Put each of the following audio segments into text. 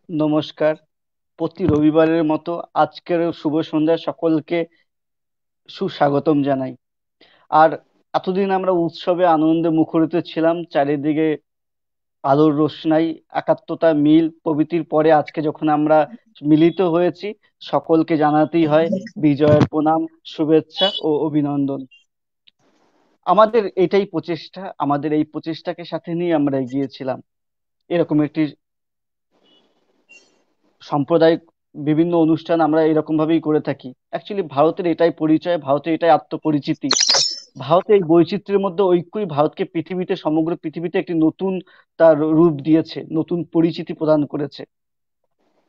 নমস্কার। প্রতি রবিবারের মতো আজকের শুভ সন্ধ্যায় সকলকে সুস্বাগতম জানাই। আর এতদিন আমরা উৎসবে আনন্দে মুখরিত ছিলাম, চারিদিকে আলোর রোশনাই, একাত্মতা, মিল প্রভৃতির পরে আজকে যখন আমরা মিলিত হয়েছি, সকলকে জানাতেই হয় বিজয়ের প্রণাম, শুভেচ্ছা ও অভিনন্দন। আমাদের এটাই প্রচেষ্টা, আমাদের এই প্রচেষ্টাকে সাথে নিয়ে আমরা এগিয়েছিলাম। এরকম একটি সাম্প্রদায়িক বিভিন্ন অনুষ্ঠান আমরা এরকম ভাবেই করে থাকি। অ্যাকচুয়ালি ভারতের এটাই পরিচয়, ভারতের এটাই আত্মপরিচিতি। ভারতের এই বৈচিত্র্যের মধ্যে ঐক্যই ভারতকে পৃথিবীতে, সমগ্র পৃথিবীতে একটি নতুন তার রূপ দিয়েছে, নতুন পরিচিতি প্রদান করেছে।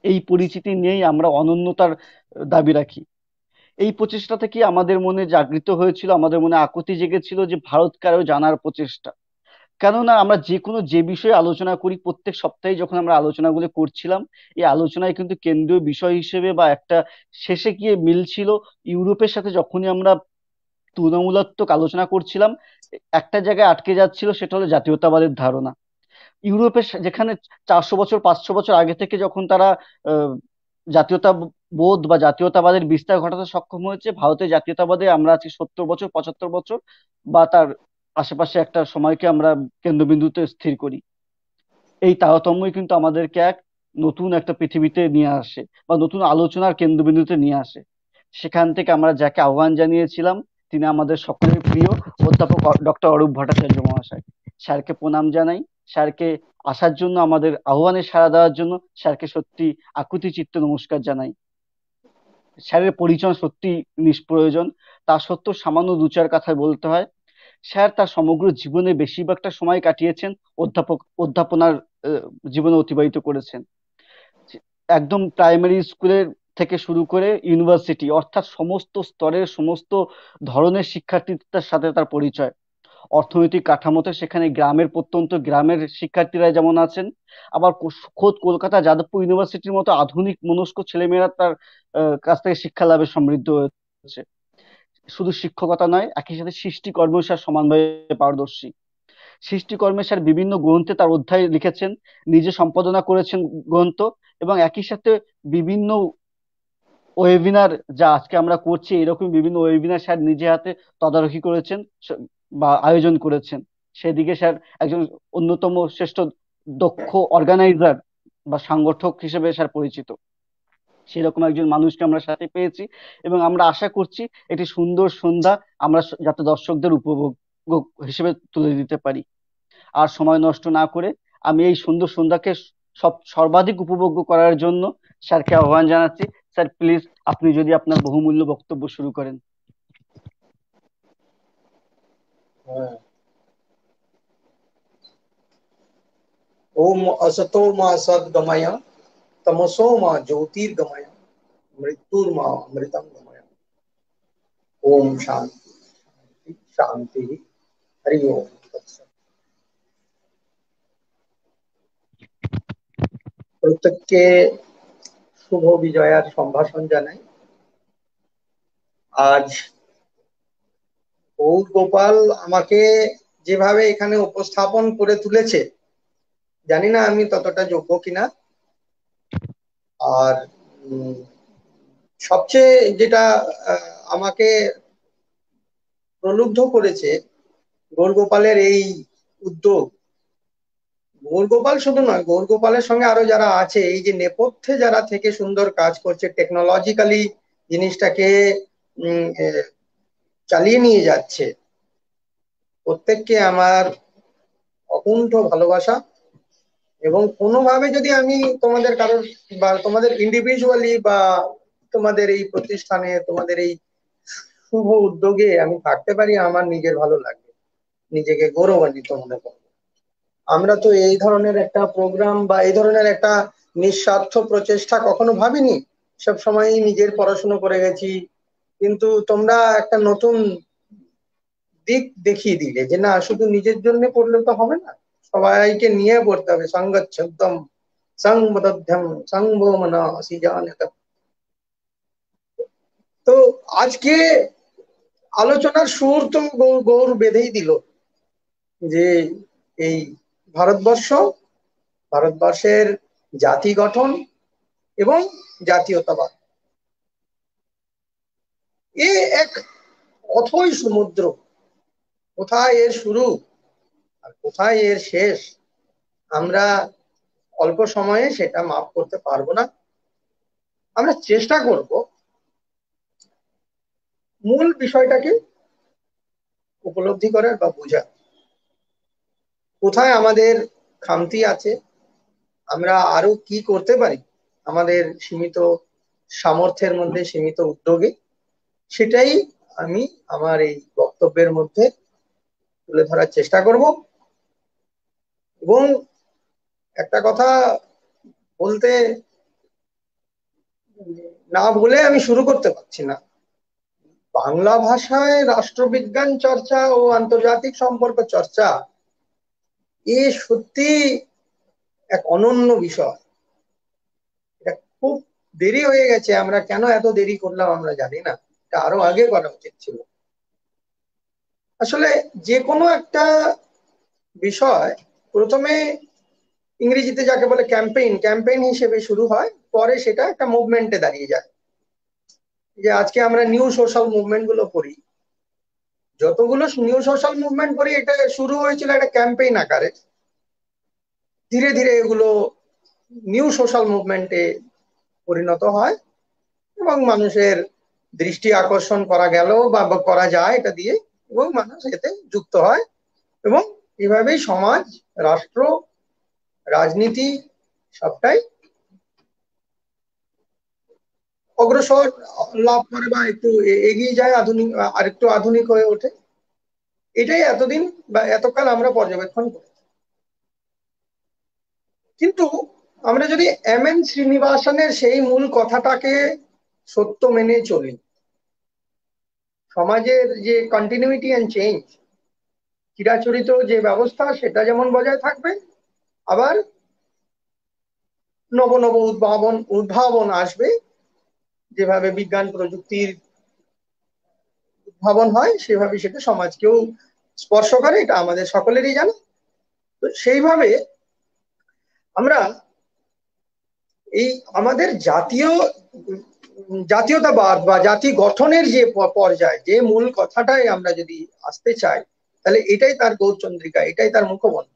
এই পরিচিতি নিয়েই আমরা অনন্যতার দাবি রাখি। এই প্রচেষ্টা থেকে আমাদের মনে জাগৃত হয়েছিল, আমাদের মনে আকুতি জেগেছিল যে ভারতকে আরো জানার প্রচেষ্টা। কেননা আমরা যে কোনো যে বিষয়ে আলোচনা করি, প্রত্যেক সপ্তাহে যখন আমরা আলোচনাগুলো করছিলাম, এই আলোচনায় কিন্তু কেন্দ্রীয় বিষয় হিসেবে বা একটা শেষে গিয়ে মিলছিল ইউরোপের সাথে। যখনই আমরা তুলনামূলক আলোচনা করছিলাম, একটা জায়গায় আটকে যাচ্ছিল, সেটা হলো জাতীয়তাবাদের ধারণা। ইউরোপের যেখানে 400 বছর 500 বছর আগে থেকে যখন তারা আহ, জাতীয়তা বোধ বা জাতীয়তাবাদের বিস্তার ঘটাতে সক্ষম হয়েছে, ভারতের জাতীয়তাবাদে আমরা আছি 70 বছর 75 বছর বা তার আশেপাশে একটা সময়কে আমরা কেন্দ্রবিন্দুতে স্থির করি। এই তারতম্যই কিন্তু আমাদেরকে এক নতুন একটা পৃথিবীতে নিয়ে আসে বা নতুন আলোচনার কেন্দ্রবিন্দুতে নিয়ে আসে। সেখান থেকে আমরা যাকে আহ্বান জানিয়েছিলাম, তিনি আমাদের সকলের প্রিয় অধ্যাপক ডক্টর অরূপ ভট্টাচার্য মহাশয়। স্যারকে প্রণাম জানাই। স্যারকে আসার জন্য, আমাদের আহ্বানে সাড়া দেওয়ার জন্য স্যারকে সত্যি আকুতি চিত্তে নমস্কার জানাই। স্যারের পরিচয় সত্যি নিষ্প্রয়োজন, তা সত্ত্বেও সামান্য দু চার কথা বলতে হয়। স্যার তার সমগ্র জীবনে বেশিরভাগটা সময় কাটিয়েছেন অধ্যাপনার জীবনে অতিবাহিত করেছেন। একদম প্রাইমারি স্কুলের থেকে শুরু করে ইউনিভার্সিটি, অর্থাৎ সমস্ত স্তরের সমস্ত ধরনের শিক্ষার্থীদের সাথে তার পরিচয়। অর্থনৈতিক কাঠামোতে সেখানে গ্রামের, প্রত্যন্ত গ্রামের শিক্ষার্থীরা যেমন আছেন, আবার খোদ কলকাতা যাদবপুর ইউনিভার্সিটির মতো আধুনিক মনস্ক ছেলেমেয়েরা তার কাছ থেকে শিক্ষা লাভে সমৃদ্ধ হয়েছে। শুধু শিক্ষকতা নয়, একই সাথে সৃষ্টিকর্মেও স্যার সমানভাবে পারদর্শী। সৃষ্টিকর্মে স্যার বিভিন্ন গ্রন্থে তার অধ্যায় লিখেছেন, নিজে সম্পাদনা করেছেন গ্রন্থ, এবং একই সাথে বিভিন্ন ওয়েবিনার, যা আজকে আমরা করছি এরকম বিভিন্ন ওয়েবিনার স্যার নিজে হাতে তদারকি করেছেন বা আয়োজন করেছেন। সেদিকে স্যার একজন অন্যতম শ্রেষ্ঠ দক্ষ অর্গানাইজার বা সংগঠক হিসেবে স্যার পরিচিত। সেরকম একজন মানুষকে আমরা সাথে পেয়েছি, এবং আমরা আশা করছি একটি সুন্দর সন্ধ্যা আমরা যাতে দর্শকদের উপভোগ হিসেবে তুলে দিতে পারি। আর সময় নষ্ট না করে আমি এই সুন্দর সন্ধ্যাকে সর্বাধিক উপভোগ্য করার জন্য স্যারকে আহ্বান জানাচ্ছি। স্যার প্লিজ, আপনি যদি আপনার বহুমূল্য বক্তব্য শুরু করেন। ओम असतो मा सद्गमय तमसो मा ज्योतिर्गमय मृत्युर्मा अमृतम गमय। ओम शांति शांति। हरि ओम तत्सत्। প্রত্যেককে শুভ বিজয়ার সম্ভাষণ জানাই। আজ গৌর গোপাল আমাকে যেভাবে এখানে উপস্থাপন করে তুলেছে, জানি না আমি ততটা যোগ্য কিনা। আর সবচেয়ে যেটা আমাকে প্রলুব্ধ করেছে গৌর গোপালের এই উদ্যোগ। গৌর গোপাল শুধু নয়, গৌর গোপালের সঙ্গে আরো যারা আছে, এই যে নেপথ্যে যারা থেকে সুন্দর কাজ করছে, টেকনোলজিক্যালি জিনিসটাকে চালিয়ে নিয়ে যাচ্ছে, প্রত্যেককে আমার অকুণ্ঠ ভালোবাসা। এবং কোনোভাবে যদি আমি তোমাদের কারোর বা তোমাদের ইন্ডিভিজুয়ালি বা তোমাদের এই প্রতিষ্ঠানে, তোমাদের এই শুভ উদ্যোগে আমি থাকতে পারি, আমার নিজের ভালো লাগবে, নিজেকে গৌরবান্বিত মনে করবো। আমরা তো এই ধরনের একটা প্রোগ্রাম বা এই ধরনের একটা নিঃস্বার্থ প্রচেষ্টা কখনো ভাবিনি। সব সময় নিজের পড়াশুনো করে গেছি, কিন্তু তোমরা একটা নতুন দিক দেখিয়ে দিলে যে না, শুধু নিজের জন্য পড়লে তো হবে না, সবাইকে নিয়ে পড়তে হবে। সঙ্গচ্ছন্দম সংবদধ্যম সংভোমনা সিজানত। তো আজকে আলোচনার সুর তো গৌর বেঁধেই দিল যে এই ভারতবর্ষ, ভারতবর্ষের জাতি গঠন, এবং জাতীয়তাবাদ, এ এক অথই সমুদ্র। কোথায় এর শুরু আর কোথায় এর শেষ, আমরা অল্প সময়ে সেটা মাপ করতে পারবো না। আমরা চেষ্টা করব মূল বিষয়টাকে উপলব্ধি করার বা বোঝার, কোথায় আমাদের খামতি আছে, আমরা আরো কি করতে পারি আমাদের সীমিত সামর্থ্যের মধ্যে, সীমিত উদ্যোগে। সেটাই আমি আমার এই বক্তব্যের মধ্যে তুলে ধরার চেষ্টা করব। এবং একটা কথা বলতে না বলে আমি শুরু করতে পারছি না, বাংলা ভাষায় রাষ্ট্রবিজ্ঞান চর্চা ও আন্তর্জাতিক সম্পর্ক চর্চা এ সত্যি এক অনন্য বিষয়। এটা খুব দেরি হয়ে গেছে, আমরা কেন এত দেরি করলাম আমরা জানি না, এটা আরো আগে করা উচিত ছিল। আসলে যে কোনো একটা বিষয় প্রথমে ইংরেজিতে যাকে বলে ক্যাম্পেইন, ক্যাম্পেইন হিসেবে শুরু হয়, পরে সেটা একটা মুভমেন্টে দাঁড়িয়ে যায়। যে আজকে আমরা নিউ সোশ্যাল মুভমেন্ট গুলো করি, যতগুলো নিউ সোশ্যাল মুভমেন্ট করি, এটা শুরু হয়েছিল একটা ক্যাম্পেইন আকারে। ধীরে ধীরে এগুলো নিউ সোশ্যাল মুভমেন্টে পরিণত হয় এবং মানুষের দৃষ্টি আকর্ষণ করা গেল বা করা যায় এটা দিয়ে, এবং মানুষ এতে যুক্ত হয়। এবং এভাবেই সমাজ, রাষ্ট্র, রাজনীতি সবটাই অগ্রসর লাভ করে বা একটু এগিয়ে যায়, আধুনিক আর একটু আধুনিক হয়ে ওঠে। এটাই এতদিন বা এতকাল আমরা পর্যবেক্ষণ করি। কিন্তু আমরা যদি এম এন শ্রীনিবাসনের সেই মূল কথাটাকে সত্য মেনে চলি, সমাজের যে কন্টিনিউইটি অ্যান্ড চেঞ্জ, চিরাচরিত যে ব্যবস্থা সেটা যেমন বজায় থাকবে, আবার নব নব উদ্ভাবন আসবে। যেভাবে বিজ্ঞান প্রযুক্তির উদ্ভাবন হয় সেভাবে সেটা সমাজকেও স্পর্শ করে, এটা আমাদের সকলেরই জানা। তো সেইভাবে আমরা এই আমাদের জাতীয়তাবাদ বা জাতি গঠনের যে পর্যায়, যে মূল কথাটাই আমরা যদি আসতে চাই, তাহলে এটাই তার গৌরচন্দ্রিকা, এটাই তার মুখবন্ধ।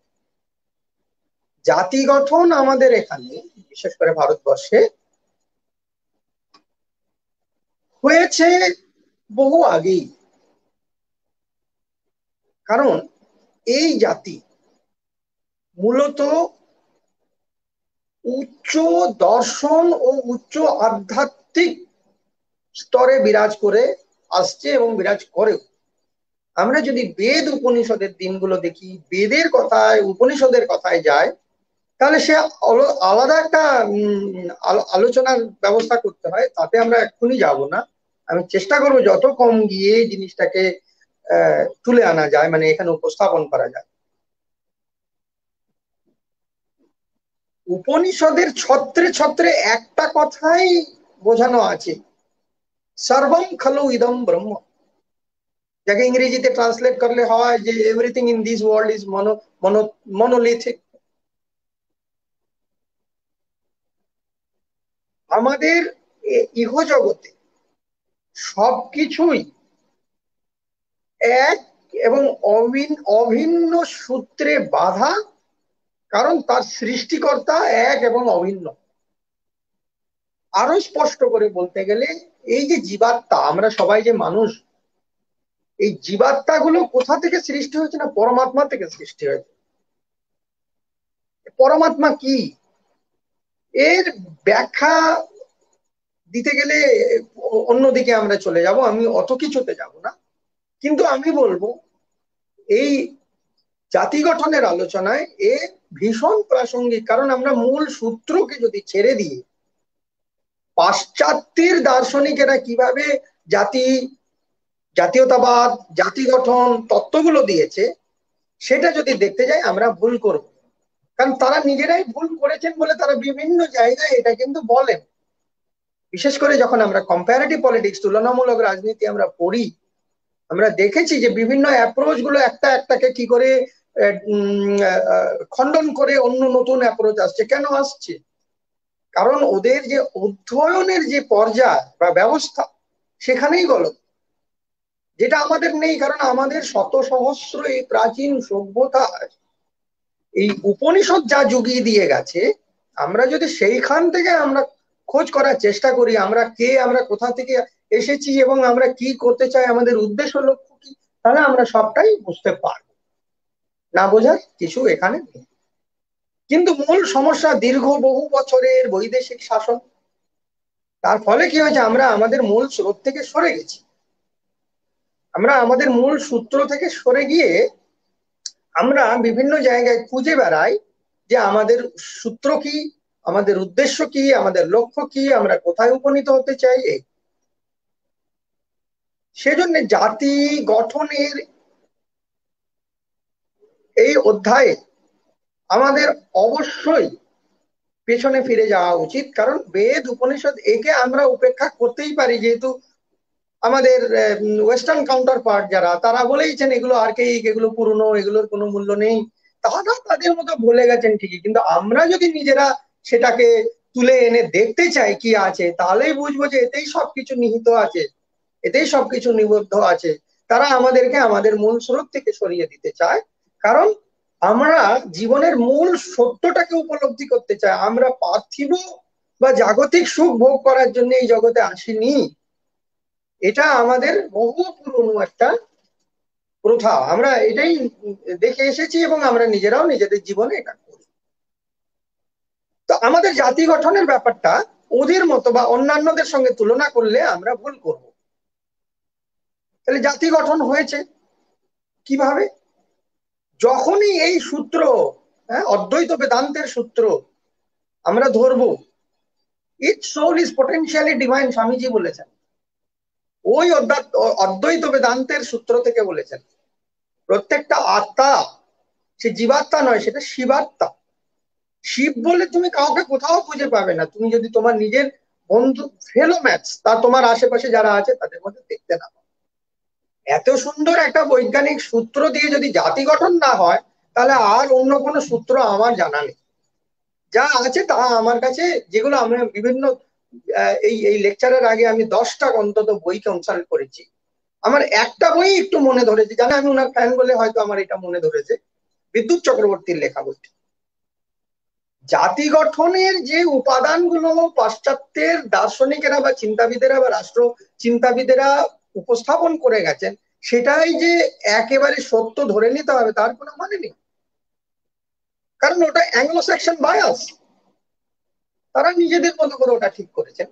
জাতি গঠন আমাদের এখানে, বিশেষ করে ভারতবর্ষে, হয়েছে বহু আগেই। কারণ এই জাতি মূলত উচ্চ দর্শন ও উচ্চ আধ্যাত্মিক স্তরে বিরাজ করে আসছে এবং বিরাজ করেও। আমরা যদি বেদ উপনিষদের দিনগুলো দেখি, বেদের কথায় উপনিষদের কথায় যায়, তাহলে সে আলাদা একটা আলোচনার ব্যবস্থা করতে হয়, তাতে আমরা এক্ষুনি যাব না। আমি চেষ্টা করবো যত কম গিয়ে জিনিসটাকে তুলে আনা যায়, মানে এখানে উপস্থাপন করা যায়। উপনিষদের ছত্রে ছত্রে একটা কথাই বোঝানো আছে, সর্বম খলু ইদম ব্রহ্ম, যাকে ইংরেজিতে ট্রান্সলেট করলে হয় যে everything in this world is monolithic. আমাদের ইহজগতে সবকিছুই এক এবং অভিন্ন সূত্রে বাঁধা, কারণ তার সৃষ্টিকর্তা এক এবং অভিন্ন। আরো স্পষ্ট করে বলতে গেলে, এই যে জীবাত্মা, আমরা সবাই যে মানুষ, এই জীবাত্মা গুলো কোথা থেকে সৃষ্টি হয়েছে না, পরমাত্মা থেকে সৃষ্টি হয়েছে। পরমাত্মা কি, এর ব্যাখ্যা দিতে গেলে অন্যদিকে আমরা চলে যাব, আমি অত কিছুতে যাব না। কিন্তু আমি বলবো এই জাতি গঠনের আলোচনায় এ ভীষণ প্রাসঙ্গিক, কারণ আমরা মূল সূত্রকে যদি ছেড়ে দিয়ে পাশ্চাত্যের দার্শনিকেরা কিভাবে জাতীয়তাবাদ, জাতি গঠন তত্ত্বগুলো দিয়েছে, সেটা যদি দেখতে যাই আমরা ভুল করব। কারণ তারা নিজেরাই ভুল করেছেন বলে তারা বিভিন্ন জায়গায় এটা কিন্তু বলেন। বিশেষ করে যখন আমরা কম্পারেটিভ পলিটিক্স, তুলনামূলক রাজনীতি আমরা পড়ি, আমরা দেখেছি যে বিভিন্ন অ্যাপ্রোচ গুলো একটা একটাকে কি করে খণ্ডন করে অন্য নতুন অ্যাপ্রোচ আসছে। কেন আসছে? কারণ ওদের যে অধ্যয়নের যে পর্যায় বা ব্যবস্থা সেখানেই গলত, যেটা আমাদের নেই। কারণ আমাদের শত সহস্র এই প্রাচীন সভ্যতা, এই উপনিষদ যা যুগিয়ে দিয়ে গেছে, আমরা যদি সেইখান থেকে আমরা খোঁজ করার চেষ্টা করি, আমরা কে, আমরা কোথা থেকে এসেছি এবং আমরা কি করতে চাই, আমাদের উদ্দেশ্য লক্ষ্য কি, তাহলে আমরা সবটাই বুঝতে পারবো। না বোঝার কিছু এখানে নেই। কিন্তু মূল সমস্যা দীর্ঘ বহু বছরের বৈদেশিক শাসন। তার ফলে কি হয়েছে, আমরা আমাদের মূল স্রোত থেকে সরে গেছি। আমরা আমাদের মূল সূত্র থেকে সরে গিয়ে আমরা বিভিন্ন জায়গায় খুঁজে বেড়াই যে আমাদের সূত্র কি, আমাদের উদ্দেশ্য কি, আমাদের লক্ষ্য কি, আমরা কোথায় উপনীত হতে চাই। সেজন্য জাতি গঠনের এই অধ্যায়ে আমাদের অবশ্যই পেছনে ফিরে যাওয়া উচিত। কারণ বেদ উপনিষদ একে আমরা উপেক্ষা করতেই পারি, যেহেতু আমাদের ওয়েস্টার্ন কাউন্টার পার্ট যারা, তারা বলেইছেন এগুলো আর্কেইক, এগুলো পুরনো, এগুলোর কোনো মূল্য নেই। তারা তাদের মতো বলে গেছেন ঠিকই, কিন্তু আমরা যদি নিজেরা সেটাকে তুলে এনে দেখতে চাই কি আছে, তাহলেই বুঝবো যে এতেই সবকিছু নিহিত আছে, এতেই সবকিছু নিবদ্ধ আছে। তারা আমাদেরকে আমাদের মূল স্রোত থেকে সরিয়ে দিতে চায়। কারণ আমরা জীবনের মূল সত্যটাকে উপলব্ধি করতে চাই। আমরা পার্থিব বা জাগতিক সুখ ভোগ করার জন্য এই জগতে আসিনি। এটা আমাদের বহু পুরনো একটা প্রথা, আমরা এটাই দেখে এসেছি এবং আমরা নিজেরাও নিজেদের জীবনে এটা করি। তো আমাদের জাতি গঠনের ব্যাপারটা ওদের মতো বা অন্যান্যদের সঙ্গে তুলনা করলে আমরা ভুল করব। তাহলে জাতি গঠন হয়েছে কিভাবে? যখনই এই সূত্র, হ্যাঁ, অদ্বৈত বেদান্তের সূত্র আমরা ধরবো, each soul is potentially divine, Swamiji বলেছেন, ওই অদ্বৈত বেদান্তের সূত্র থেকে বলেছেন প্রত্যেকটা আত্মা, সে জীবাত্মা নয়, সেটা শিবাত্মা। শিব বলে তুমি কাউকে কোথাও খুঁজে পাবে না, তুমি যদি তোমার নিজের বন্ধু, ফেলো ম্যাথস, তা তোমার আশেপাশে যারা আছে তাদের মধ্যে দেখতে না পাও। এত সুন্দর একটা বৈজ্ঞানিক সূত্র দিয়ে যদি জাতি গঠন না হয়, তাহলে আর অন্য কোনো সূত্র আমার জানা নেই। যা আছে তা আমার কাছে, যেগুলো আমরা বিভিন্ন এই এই লেকচারের আগে আমি 10টা অন্তত বই কনসাল্ট করেছি, আমার একটা বই একটু মনে ধরেছে, জানে আমি ওনার ফ্যান বলে হয়তো আমার এটা মনে ধরেছে, বিদ্যুৎ চক্রবর্তীর লেখা বইটি। জাতি গঠনের যে উপাদানগুলো পাশ্চাত্যের দার্শনিকেরা বা চিন্তাবিদেরা বা রাষ্ট্র চিন্তাবিদেরা উপস্থাপন করে গেছেন, সেটাই যে একেবারে সত্য ধরে নিতে হবে তার কোনো মানে নেই। কারণ ওটা অ্যাংলো সেকশন বায়াস, তারা নিজেদের মতো করে ওটা ঠিক করেছেন।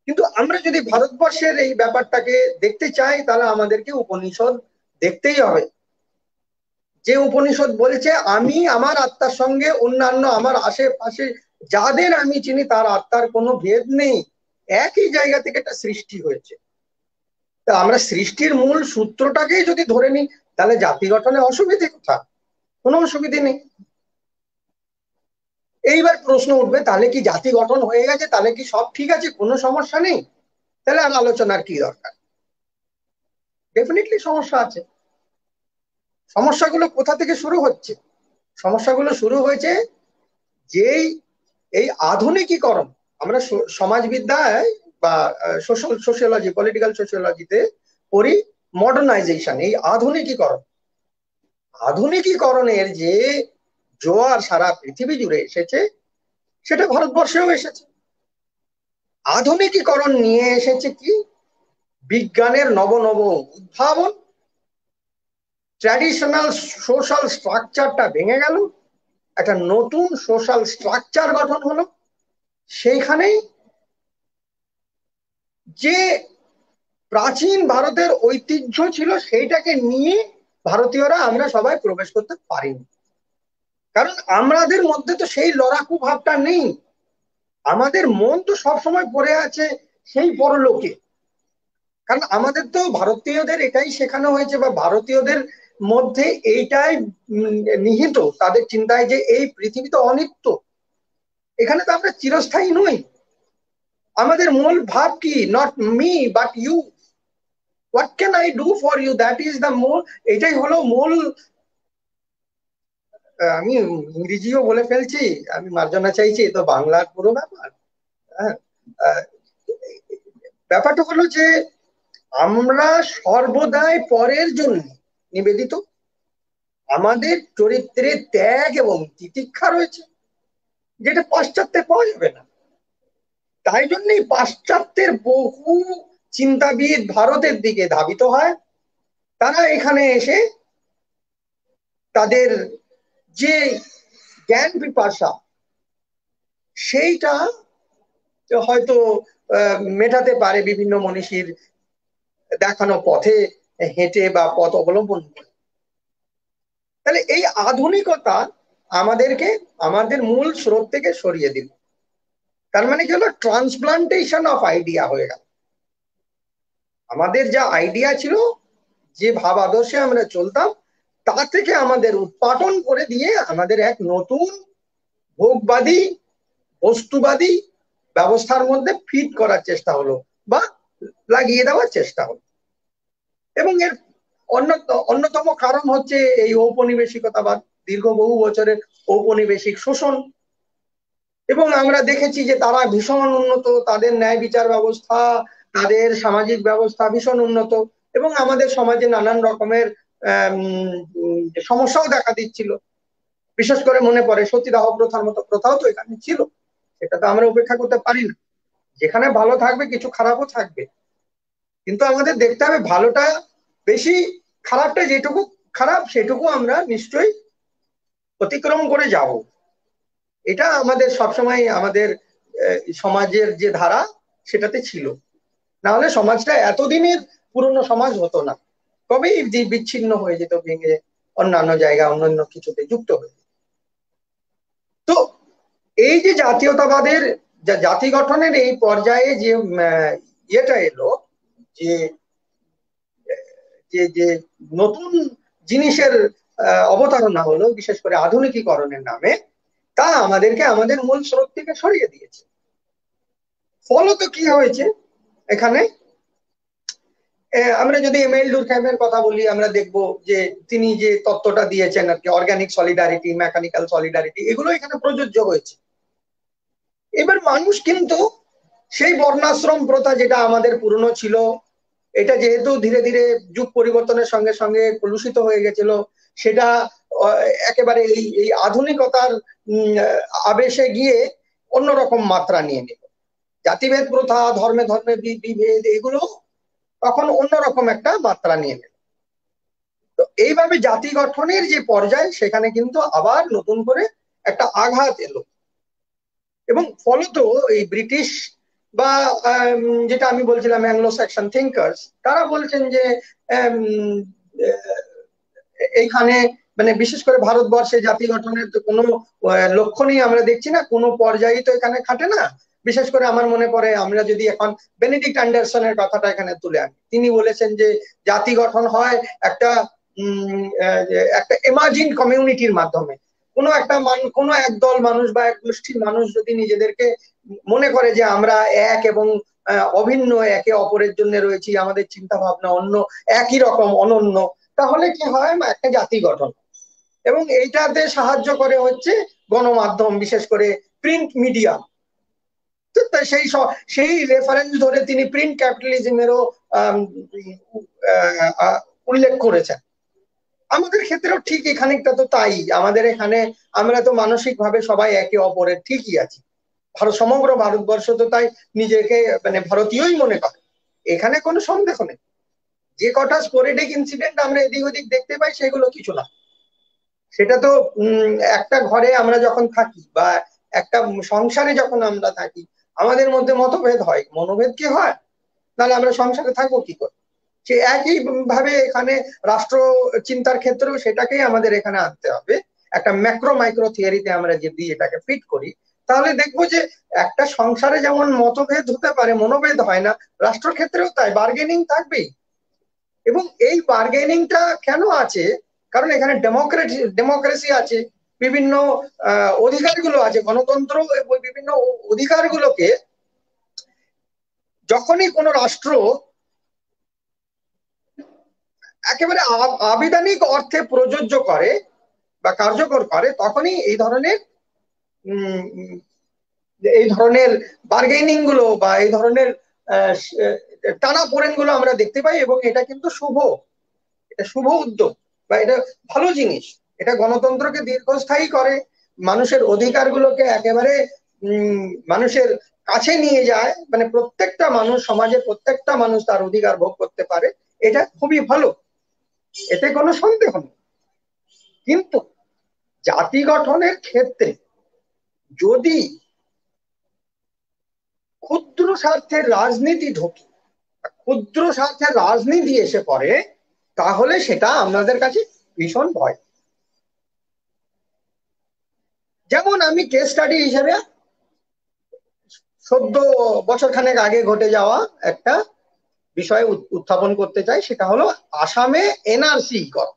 কিন্তু আমরা যদি ভারতবর্ষের এই ব্যাপারটাকে দেখতে চাই, তাহলে আমাদেরকে উপনিষদ দেখতেই হবে। যে উপনিষদ বলেছে আমি আমার আত্মার সঙ্গে অন্যান্য আমার আশেপাশে যাদের আমি চিনি তার আত্মার কোনো ভেদ নেই, একই জায়গা থেকে একটা সৃষ্টি হয়েছে। তা আমরা সৃষ্টির মূল সূত্রটাকেই যদি ধরে নিই, তাহলে জাতি গঠনে অসুবিধে কোথায়? কোনো অসুবিধে নেই। এইবার প্রশ্ন উঠবে, তাহলে কি জাতি গঠন হয়ে গেছে, তাহলে কি সব ঠিক আছে, কোনো সমস্যা নেই, তাহলে আর আলোচনার কি দরকার? ডেফিনেটলি সমস্যা আছে। সমস্যাগুলো কোথা থেকে শুরু হচ্ছে? সমস্যাগুলো শুরু হয়েছে যেই এই আধুনিকীকরণ, আমরা সমাজবিদ্যায় বা সোশ্যাল সোশিয়োলজি, পলিটিক্যাল সোশিয়োলজিতে পড়ি মডার্নাইজেশন, এই আধুনিকীকরণ। আধুনিকীকরণের যে জোয়ার সারা পৃথিবী জুড়ে এসেছে, সেটা ভারতবর্ষেও এসেছে। আধুনিকীকরণ নিয়ে এসেছে কি? বিজ্ঞানের নব নব উদ্ভাবন, ট্র্যাডিশনাল সোশ্যাল স্ট্রাকচারটা ভেঙে গেল, একটা নতুন সোশ্যাল স্ট্রাকচার গঠন হলো। সেইখানেই যে প্রাচীন ভারতের ঐতিহ্য ছিল, সেইটাকে নিয়ে ভারতীয়রা আমরা সবাই প্রবেশ করতে পারিনি। কারণ আমাদের মধ্যে তো সেই লড়াকু ভাবটা নেই। আমাদের মন তো সবসময় পড়ে আছে সেই পরলোকে। কারণ আমাদের তো ভারতীয়দের এটাই শেখানো হয়েছে, বা ভারতীয়দের মধ্যে এইটাই নিহিত তাদের চিন্তায়, যে এই পৃথিবী তো অনিত্য, এখানে তো আমরা চিরস্থায়ী নই। আমাদের মূল ভাব কি? Not me but you, what can I do for you, that is the মূল, এটাই হলো মূল আমি ইংরেজিও বলে ফেলছি, আমি মার্জনা চাইছি, এ তো বাংলার পুরো ব্যাপার। হ্যাঁ। আহ, ব্যাপারটা হলো যে আমরা সর্বদাই পরের জন্য নিবেদিত। আমাদের চরিত্রে ত্যাগ এবং তিতিক্ষা রয়েছে, যেটা পাশ্চাত্যে পাওয়া যাবে না। তাই জন্যই পাশ্চাত্যের বহু চিন্তাবিদ ভারতের দিকে ধাবিত হয়। তারা এখানে এসে তাদের যে জ্ঞান পিপাসা সেইটা হয়তো মেটাতে পারে বিভিন্ন মনীষীর দেখানো পথে হেঁটে বা পথ অবলম্বন করে। তাহলে এই আধুনিকতা আমাদেরকে আমাদের মূল স্রোত থেকে সরিয়ে দিল। তার মানে কি হলো, ট্রান্সপ্লান্টেশন অফ আইডিয়া হয়ে গেল। আমাদের যা আইডিয়া ছিল, যে ভাব আদর্শে আমরা চলতাম, তা থেকে আমাদের উৎপাটন করে দিয়ে আমাদের এক নতুন ভোগবাদী বস্তুবাদী ব্যবস্থার মধ্যে ফিট করার চেষ্টা হলো বা লাগিয়ে দেওয়ার চেষ্টা হলো। এবং এর অন্যতম কারণ হচ্ছে এই ঔপনিবেশিকতাবাদ, দীর্ঘ বহু বছরের ঔপনিবেশিক শোষণ। এবং আমরা দেখেছি যে তারা ভীষণ উন্নত, তাদের ন্যায় বিচার ব্যবস্থা, তাদের সামাজিক ব্যবস্থা ভীষণ উন্নত, এবং আমাদের সমাজে নানান রকমের সমস্যাও দেখা দিচ্ছিল। বিশেষ করে মনে পড়ে সতীদাহ প্রথার মতো প্রথাও তো এখানে ছিল, সেটা তো আমরা উপেক্ষা করতে পারি না। যেখানে ভালো থাকবে কিছু খারাপও থাকবে, কিন্তু আমাদের দেখতে হবে ভালোটা বেশি, খারাপটা যেটুকু খারাপ সেটুকু আমরা নিশ্চয়ই অতিক্রম করে যাব। এটা আমাদের সবসময় আমাদের সমাজের যে ধারা সেটাতে ছিল। না হলে সমাজটা এতদিনের পুরনো সমাজ হতো না, কবেই বিচ্ছিন্ন হয়ে যেত, ভেঙে অন্যান্য জায়গা অন্যান্য কিছুতে যুক্ত হয়ে যেত। তো এই যে জাতীয়তাবাদের জাতি গঠনের এই পর্যায়ে যে ইয়েটা এলো, যে যে যে নতুন জিনিসের অবতারণা হলো, বিশেষ করে আধুনিকীকরণের নামে, তা আমাদেরকে আমাদের মূল স্রোত থেকে সরিয়ে দিয়েছে। ফলত কি হয়েছে এখানে, আমরা যদি এমএল ডুরখাইমের কথা বলি, আমরা দেখব যে তিনি যে তত্ত্বটা দিয়েছেন আর কি, অর্গানিক সলিডারিটি, মেকানিক্যাল সলিডারিটি, এগুলো এখানে প্রযোজ্য হয়েছে। এবার মানুষ কিন্তু সেই বর্ণাশ্রম প্রথা যেটা আমাদের পুরনো ছিল, এটা যেহেতু ধীরে ধীরে যুগ পরিবর্তনের সঙ্গে সঙ্গে কলুষিত হয়ে গেছিল, সেটা আহ, একেবারে এই এই আধুনিকতার আবেশে গিয়ে অন্যরকম মাত্রা নিয়ে নিল। জাতিভেদ প্রথা, ধর্মে ধর্মে বিভেদ, এগুলো তখন অন্যরকম একটা মাত্রা নিয়ে নিল। তো এইভাবে জাতি গঠনের যে পর্যায়, সেখানে কিন্তু আবার নতুন করে একটা আঘাত এলো। এবং ফলত এই ব্রিটিশ বা যেটা আমি বলছিলাম অ্যাংলো সেকশন থিঙ্কার্স, তারা বলছেন যে আম, আহ, এইখানে মানে বিশেষ করে ভারতবর্ষে জাতি গঠনের তো কোনো লক্ষণই আমরা দেখছি না, কোনো পর্যায়ে তো এখানে খাটে না। বিশেষ করে আমার মনে পড়ে, আমরা যদি এখন বেনেডিক্ট অ্যান্ডারসনের কথাটা এখানে তুলে আনি, তিনি বলেছেন যে জাতি গঠন হয় একটা একটা ইমাজিন কমিউনিটির মাধ্যমে। কোনো একদল মানুষ বা এক গোষ্ঠীর মানুষ যদি নিজেদেরকে মনে করে যে আমরা এক এবং অভিন্ন, একে অপরের জন্য রয়েছি, আমাদের চিন্তা ভাবনা অন্য, একই রকম, অনন্য, তাহলে কি হয়, একটা জাতি গঠন। এবং এইটাতে সাহায্য করে হচ্ছে গণমাধ্যম, বিশেষ করে প্রিন্ট মিডিয়া। সেই সেই রেফারেন্স ধরে তিনি প্রিন্ট ক্যাপিটালিজমেরও উল্লেখ করেছেন। আমাদের ক্ষেত্রেও ঠিক খানিকটা তো তাই। আমাদের এখানে আমরা তো মানসিক ভাবে সবাই একে অপরের ঠিকই আছি। সমগ্র ভারতবর্ষ তো তাই নিজেকে মানে ভারতীয়ই মনে করে, এখানে কোনো সন্দেহ নেই। যে কটা স্পোরেডিক ইনসিডেন্ট আমরা এদিক ওদিক দেখতে পাই, সেগুলো কিছু না। সেটা তো একটা ঘরে আমরা যখন থাকি বা একটা সংসারে যখন আমরা থাকি, আমাদের মধ্যে মতভেদ হয়, মনোভেদ কি হয়, নাহলে আমরা সংসারে থাকবো কি করে। সে একই ভাবে এখানে রাষ্ট্র চিন্তার ক্ষেত্রেও সেটাকেই আমাদের এখানে আনতে হবে। একটা ম্যাক্রো মাইক্রো থিওরিতে আমরা যদি এটাকে ফিট করি, তাহলে দেখবো যে একটা সংসারে যেমন মতভেদ হতে পারে, মনোভেদ হয় না, রাষ্ট্র ক্ষেত্রেও তাই, বার্গেনিং থাকবেই। এবং এই বার্গেনিংটা কেন আছে, কারণ এখানে ডেমোক্রেসি আছে, বিভিন্ন অধিকারগুলো আছে, গণতন্ত্র এবং বিভিন্ন অধিকারগুলোকে যখনই কোনো রাষ্ট্র একেবারে আবিধানিক অর্থে প্রযোজ্য করে বা কার্যকর করে, তখনই এই ধরনের বার্গেনিং গুলো বা এই ধরনের টানাপোড়েন গুলো আমরা দেখতে পাই। এবং এটা কিন্তু এটা শুভ উদ্যোগ বা এটা ভালো জিনিস। এটা গণতন্ত্রকে দীর্ঘস্থায়ী করে, মানুষের অধিকারগুলোকে একেবারে মানুষের কাছে নিয়ে যায়, মানে প্রত্যেকটা মানুষ, সমাজের প্রত্যেকটা মানুষ তার অধিকার ভোগ করতে পারে। এটা খুবই ভালো, এতে কোনো সন্দেহ নেই। কিন্তু জাতি গঠনের ক্ষেত্রে যদি ক্ষুদ্র স্বার্থের রাজনীতি ঢোকে, ক্ষুদ্র স্বার্থের রাজনীতি এসে পড়ে, তাহলে সেটা আমাদের কাছে ভীষণ ভয়। যেমন আমি কেস স্টাডি হিসেবে সদ্য বছর খানেক আগে ঘটে যাওয়া একটা বিষয় উত্থাপন করতে চাই। সেটা হলো আসামে এনআরসি করা।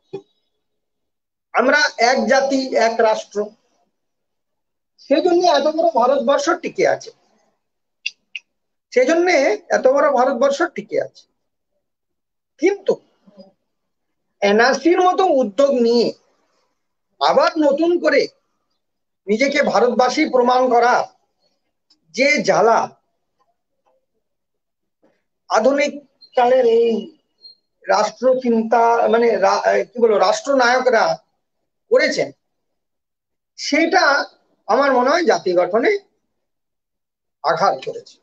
আমরা এক জাতি এক রাষ্ট্র, সেজন্য এত বড় ভারতবর্ষ টিকে আছে, সেজন্য এত বড় ভারতবর্ষ টিকে আছে। কিন্তু এনআরসির মতো উদ্যোগ নিয়ে আবার নতুন করে নিজেকে ভারতবাসী প্রমাণ করা যে জ্বালা আধুনিক কালের এই রাষ্ট্র চিন্তা, মানে কি বলবো, রাষ্ট্রনায়করা করেছেন, সেটা আমার মনে হয় জাতি গঠনে আঘাত করেছে।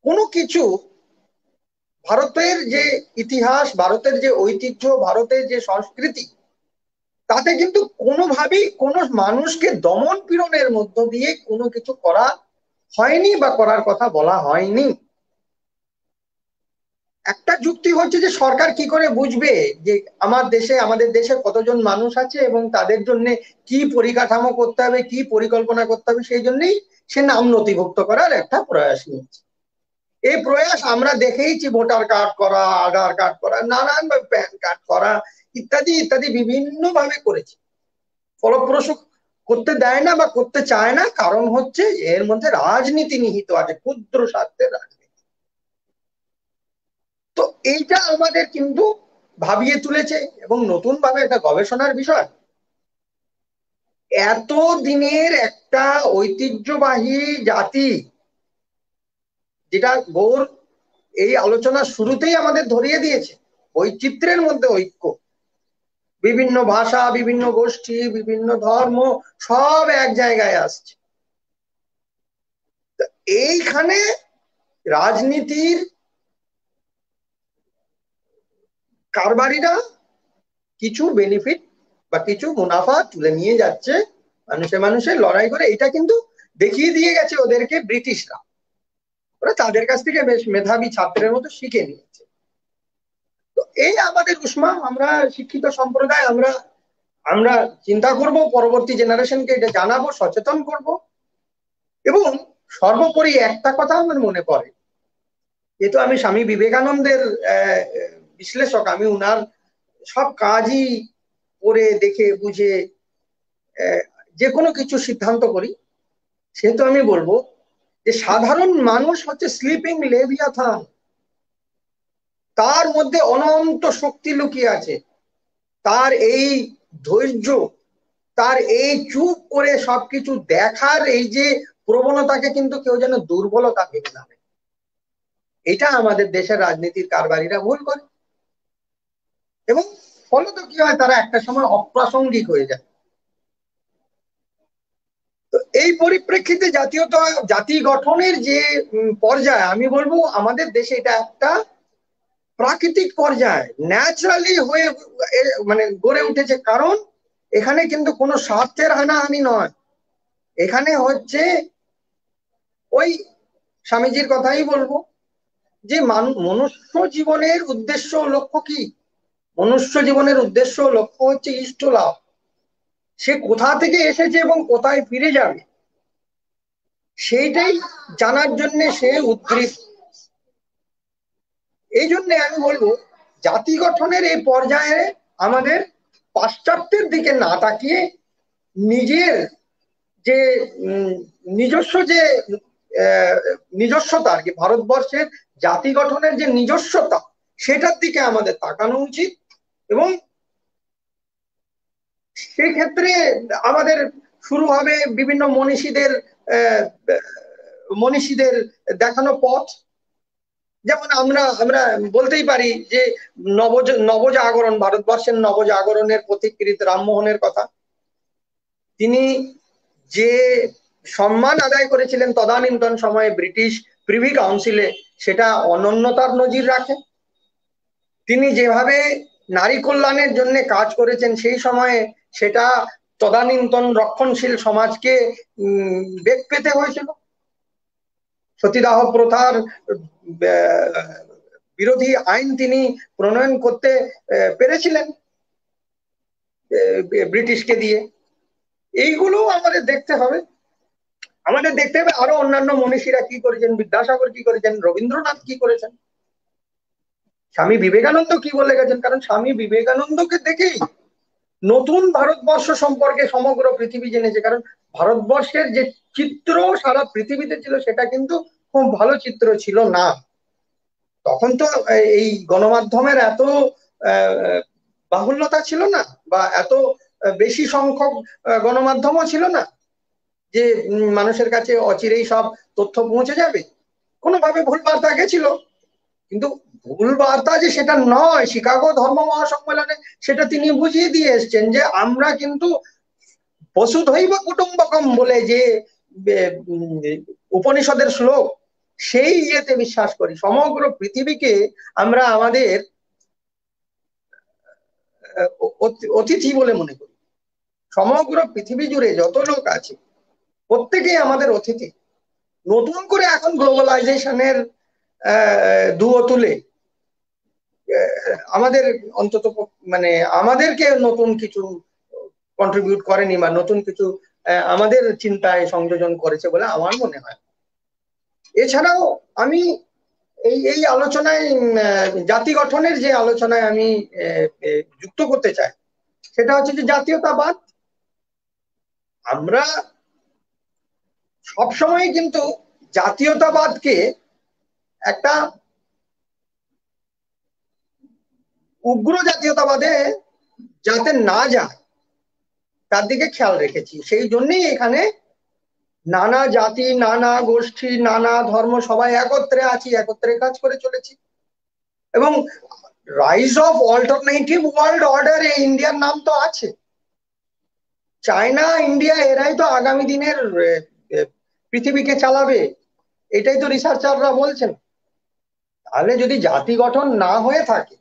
কোনো কিছু, ভারতের যে ইতিহাস, ভারতের যে ঐতিহ্য, ভারতের যে সংস্কৃতি, তাতে কিন্তু কোনোভাবেই কোনো মানুষকে দমন পীড়নের মধ্য দিয়ে কোনো কিছু করা হয়নি বা করার কথা বলা হয়নি। একটা যুক্তি হচ্ছে যে সরকার কি করে বুঝবে যে আমাদের দেশে কতজন মানুষ আছে এবং তাদের জন্য কি পরিকাঠামো করতে হবে, কি পরিকল্পনা করতে হবে, সেই জন্যই সে নাম নথিভুক্ত করার একটা প্রয়াস নিচ্ছে। এই প্রয়াস আমরা দেখেইছি, ভোটার কার্ড করা, আধার কার্ড করা, নানান ভাবে প্যান কার্ড করা, ইত্যাদি ইত্যাদি বিভিন্ন ভাবে করেছে। ফলপ্রসূ করতে দেয় না বা করতে চায় না, কারণ হচ্ছে এর মধ্যে রাজনীতি নিহিত আছে, ক্ষুদ্র স্বার্থের রাজনীতি। তো এইটা আমাদের কিন্তু ভাবিয়ে তুলেছে এবং নতুন ভাবে একটা গবেষণার বিষয়। এত দিনের একটা ঐতিহ্যবাহী জাতি, যেটা গৌর এই আলোচনার শুরুতেই আমাদের ধরিয়ে দিয়েছে, বৈচিত্র্যের মধ্যে ঐক্য, বিভিন্ন ভাষা, বিভিন্ন গোষ্ঠী, বিভিন্ন ধর্ম, সব এক জায়গায় আসছে। এইখানে রাজনীতির কারবারিরা কিছু বেনিফিট বা কিছু মুনাফা তুলে নিয়ে যাচ্ছে মানুষের লড়াই করে। এটা কিন্তু দেখিয়ে দিয়ে গেছে ওদেরকে ব্রিটিশরা, ওরা তাদের কাছ থেকে বেশ মেধাবী ছাত্রের মতো শিখে নিয়েছে। তো এই আমাদের উষ্মা, আমরা শিক্ষিত সম্প্রদায়, আমরা আমরা চিন্তা করব, পরবর্তী জেনারেশনকে এটা জানাবো, সচেতন করব। এবং সর্বোপরি একটা কথা আমার মনে পড়ে, যেহেতু আমি স্বামী বিবেকানন্দের বিশ্লেষক, আমি উনার সব কাজই পড়ে দেখে বুঝে যে কোনো কিছু সিদ্ধান্ত করি, সেহেতু আমি বলবো যে সাধারণ মানুষ হচ্ছে স্লিপিং লেভিয়াথান, তার মধ্যে অনন্ত শক্তি লুকিয়ে আছে। তার এই ধৈর্য, তার এই চুপ করে সবকিছু দেখার এই যে প্রবণতাকে কিন্তু কেউ যেন দুর্বলতা ভেবে না। এটা আমাদের দেশের রাজনীতির কারবারিরা ভুল করে, এবং ফলত কি হয়, তারা একটা সময় অপ্রাসঙ্গিক হয়ে যায়। তো এই পরিপ্রেক্ষিতে জাতি গঠনের যে পর্যায়ে, আমি বলবো আমাদের দেশে এটা একটা প্রাকৃতিক পর্যায়ে ন্যাচারালি হয়ে মানে গড়ে উঠেছে। কারণ এখানে কিন্তু কোনো স্বার্থের হানাহানি নয়, এখানে হচ্ছে ওই স্বামীজির কথাই বলবো যে মনুষ্য জীবনের উদ্দেশ্য লক্ষ্য কি? মনুষ্য জীবনের উদ্দেশ্য লক্ষ্য হচ্ছে ইষ্ট লাভ। সে কোথা থেকে এসেছে এবং কোথায় ফিরে যাবে, সেইটাই জানার জন্য সে উদ্গ্রীব। এই জন্য আমি বলবো জাতি গঠনের এই পর্যায়ে আমাদের পাশ্চাত্যের দিকে না তাকিয়ে নিজের যে নিজস্ব যে নিজস্বতা আর কি, ভারতবর্ষের জাতি গঠনের যে নিজস্বতা, সেটার দিকে আমাদের তাকানো উচিত। এবং সেই ক্ষেত্রে আমাদের শুরু হবে বিভিন্ন আহ, মনীষীদের দেখানো পথ। যেমন আমরা আমরা বলতেই পারি যে নবজাগরণ, ভারতবর্ষের নবজাগরণের পথিকৃৎ রামমোহনের কথা। তিনি যে সম্মান আদায় করেছিলেন তদানীন্তন সময়ে ব্রিটিশ প্রিভি কাউন্সিলে, সেটা অনন্যতার নজির রাখে। তিনি যেভাবে নারী কল্যাণের জন্য কাজ করেছেন সেই সময়ে, সেটা তদানীন্তন রক্ষণশীল সমাজকে বেগ পেতে হয়েছিল। সতীদাহ প্রথার বিরোধী আইন তিনি প্রণয়ন করতে পেরেছিলেন ব্রিটিশকে দিয়ে। এইগুলো আমাদের দেখতে হবে। আমাদের দেখতে হবে আরো অন্যান্য মনীষীরা কি করেছেন, বিদ্যাসাগর কি করেছেন, রবীন্দ্রনাথ কি করেছেন, স্বামী বিবেকানন্দ কি বলে গেছেন। কারণ স্বামী বিবেকানন্দকে দেখেই নতুন ভারতবর্ষ সম্পর্কে সমগ্র পৃথিবী জেনেছে। কারণ ভারতবর্ষের যে চিত্র সারা পৃথিবীতে ছিল, সেটা কিন্তু খুব ভালো চিত্র ছিল না। তখন তো এই গণমাধ্যমের এত বাহুল্যতা ছিল না, বা এত বেশি সংখ্যক গণমাধ্যমও ছিল না যে মানুষের কাছে অচিরেই সব তথ্য পৌঁছে যাবে। কোনোভাবে ভুল বার্তা গেছিল, কিন্তু ভুল বার্তা যে সেটা নয়, শিকাগো ধর্ম মহাসম্মেলনে সেটা তিনি বুঝিয়ে দিয়ে এসছেন যে আমরা কিন্তু বসুধৈব কুটুম্বকম বলে যে উপনিষদের শ্লোক, সেই ইয়েতে বিশ্বাস করি। সমগ্র পৃথিবীকে আমরা আমাদের অতিথি বলে মনে করি। সমগ্র পৃথিবী জুড়ে যত লোক আছে প্রত্যেকেই আমাদের অতিথি। নতুন করে এখন গ্লোবালাইজেশনের দুয়ো তুলে আমাদের অন্তত মানে আমাদেরকে নতুন কিছু কন্ট্রিবিউট করেনি, বা নতুন কিছু আমাদের চিন্তায় সংযোজন করেছে বলে আমার মনে হয়। এছাড়াও আমি এই এই আলোচনায় জাতি গঠনের যে আলোচনায় আমি যুক্ত করতে চাই, সেটা হচ্ছে যে জাতীয়তাবাদ। আমরা সবসময় কিন্তু জাতীয়তাবাদকে একটা উগ্র জাতীয়তাবাদে যাতে না যায় তার দিকে খেয়াল রেখেছি। সেই জন্যই এখানে নানা জাতি, নানা গোষ্ঠী, নানা ধর্ম সবাই একত্রে আছি, একত্রে কাজ করে চলেছি। এবং rise of alternative world order, এই ইন্ডিয়ার নাম তো আছে। চায়না, ইন্ডিয়া এরাই তো আগামী দিনের পৃথিবীকে চালাবে, এটাই তো রিসার্চাররা বলছেন। তাহলে যদি জাতি গঠন না হয়ে থাকে,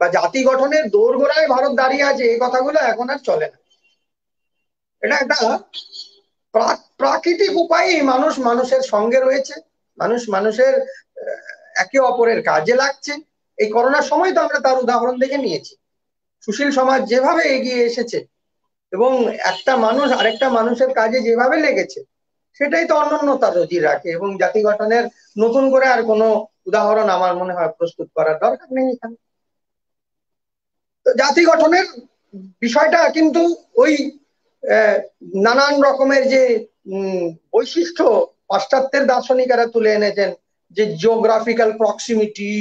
বা জাতি গঠনের দোরগোড়ায় ভারত দাঁড়িয়ে আছে, এই কথাগুলো এখন আর চলে না। এটা একটা প্রাকৃতিক উপায়ে মানুষ মানুষের সঙ্গে রয়েছে, মানুষ মানুষের একে অপরের কাজে লাগছে। এই করোনার সময় তো আমরা তার উদাহরণ দেখে নিয়েছি। সুশীল সমাজ যেভাবে এগিয়ে এসেছে এবং একটা মানুষ আরেকটা মানুষের কাজে যেভাবে লেগেছে, সেটাই তো অনন্যতার নজির রাখে। এবং জাতি গঠনের নতুন করে আর কোনো উদাহরণ আমার মনে হয় প্রস্তুত করার দরকার নেই এখানে। তো জাতি গঠনের বিষয়টা কিন্তু ওই নানান রকমের যে বৈশিষ্ট্য পাশ্চাত্যের দার্শনিকেরা তুলে এনেছেন, যে geographical proximity,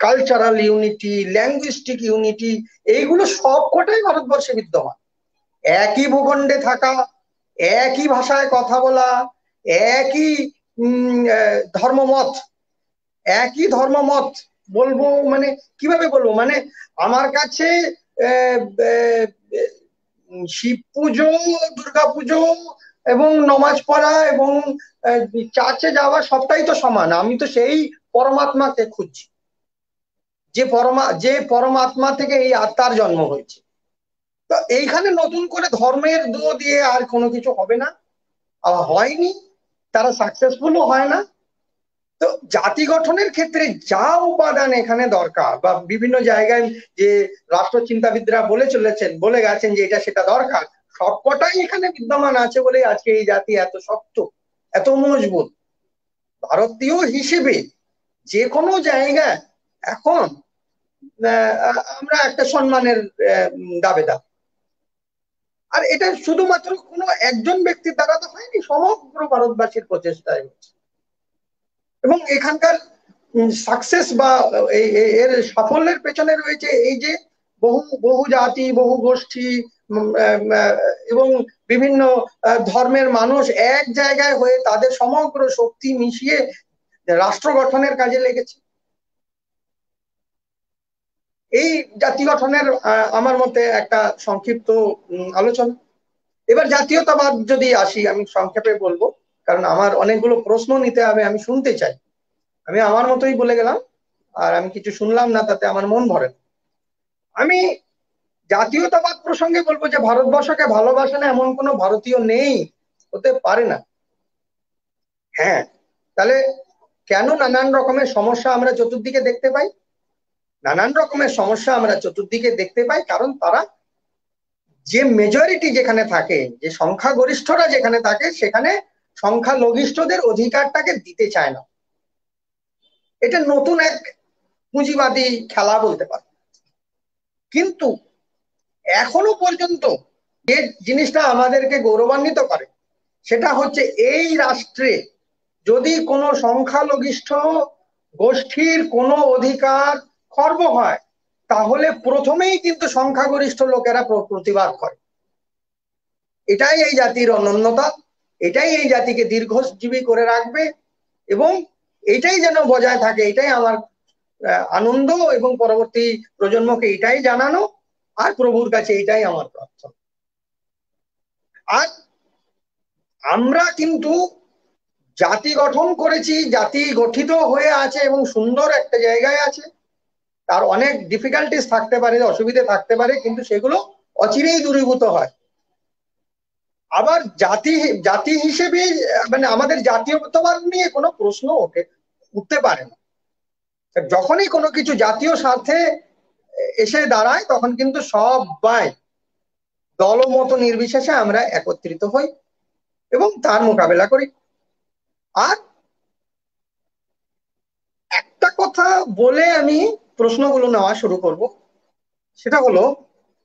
cultural unity, ল্যাঙ্গুইস্টিক unity, এইগুলো সবকটাই ভারতবর্ষে বিদ্যমান। একই ভূখণ্ডে থাকা, একই ভাষায় কথা বলা, একই ধর্মমত, একই ধর্মমত বলবো মানে কিভাবে বলবো, মানে আমার কাছে শিব পুজো, দুর্গা পুজো এবং নমাজ পড়া এবং চার্চে যাওয়া সবটাই তো সমান। আমি তো সেই পরমাত্মাকে খুঁজছি, যে পরমাত্মা থেকে এই আত্মার জন্ম হয়েছে। তো এইখানে নতুন করে ধর্মের দোষ দিয়ে আর কোনো কিছু হবে না, হয়নি, তারা সাকসেসফুলও হয় না। তো জাতি গঠনের ক্ষেত্রে যা উপাদান এখানে দরকার, বা বিভিন্ন জায়গায় যে রাষ্ট্র চিন্তাবিদরা বলে গেছেন যে এটা সেটা দরকার, সবকটাই এখানে বিদ্যমান আছে বলে আজকে এই জাতি এত শক্ত, এত মজবুত। ভারতীয় হিসেবে যে কোনো জায়গায় এখন আমরা একটা সম্মানের দাবেদার। আর এটা শুধুমাত্র কোনো একজন ব্যক্তির দ্বারা তো হয়নি, সমগ্র ভারতবাসীর প্রচেষ্টায় হচ্ছে। এবং এখানকার সাকসেস বা এর সাফল্যের পেছনে রয়েছে এই যে বহু বহু জাতি, বহু গোষ্ঠী, এবং বিভিন্ন ধর্মের মানুষ এক জায়গায় হয়ে তাদের সমগ্র শক্তি মিশিয়ে রাষ্ট্র গঠনের কাজে লেগেছে। এই জাতি গঠনের আমার মতে একটা সংক্ষিপ্ত আলোচনা। এবার জাতীয়তাবাদ যদি আসি, আমি সংক্ষেপে বলবো, কারণ আমার অনেকগুলো প্রশ্ন নিতে হবে, আমি শুনতে চাই। আমি আমার মতোই বলে গেলাম, আর আমি কিছু শুনলাম না, তাতে আমার মন ভরে না। আমি জাতীয়তাবাদ প্রসঙ্গে বলবো যে ভারতবর্ষকে ভালোবাসে না এমন কোনো ভারতীয় নেই, হতে পারে না। হ্যাঁ, তাহলে কেন নানান রকমের সমস্যা আমরা চতুর্দিকে দেখতে পাই? নানান রকমের সমস্যা আমরা চতুর্দিকে দেখতে পাই কারণ তারা, যে মেজরিটি যেখানে থাকে, যে সংখ্যাগরিষ্ঠরা যেখানে থাকে, সেখানে সংখ্যালঘিষ্ঠদের অধিকারটাকে দিতে চায় না। এটা নতুন এক পুঁজিবাদী খেলা বলতে পারে। কিন্তু এখনো পর্যন্ত যে জিনিসটা আমাদেরকে গৌরবান্বিত করে সেটা হচ্ছে, এই রাষ্ট্রে যদি কোনো সংখ্যালঘিষ্ঠ গোষ্ঠীর কোনো অধিকার খর্ব হয়, তাহলে প্রথমেই কিন্তু সংখ্যাগরিষ্ঠ লোকেরা প্রতিবাদ করে। এটাই এই জাতির অনন্যতা, এটাই এই জাতিকে দীর্ঘজীবী করে রাখবে, এবং এটাই যেন বজায় থাকে, এটাই আমার আনন্দ, এবং পরবর্তী প্রজন্মকে এটাই জানানো, আর প্রভুর কাছে এটাই আমার প্রার্থনা। আর আমরা কিন্তু জাতি গঠন করেছি, জাতি গঠিত হয়ে আছে এবং সুন্দর একটা জায়গায় আছে। তার অনেক ডিফিকাল্টিস থাকতে পারে, অসুবিধে থাকতে পারে, কিন্তু সেগুলো অচিরেই দূরীভূত হয়। আবার জাতি জাতি হিসেবে মানে আমাদের জাতীয়তাবাদ নিয়ে কোনো প্রশ্ন উঠতে পারে না। যখনই কোনো কিছু জাতীয় স্বার্থে এসে দাঁড়ায়, তখন কিন্তু সবাই দলমত নির্বিশেষে আমরা একত্রিত হই এবং তার মোকাবেলা করি। আর একটা কথা বলে আমি প্রশ্নগুলো নেওয়া শুরু করব, সেটা হলো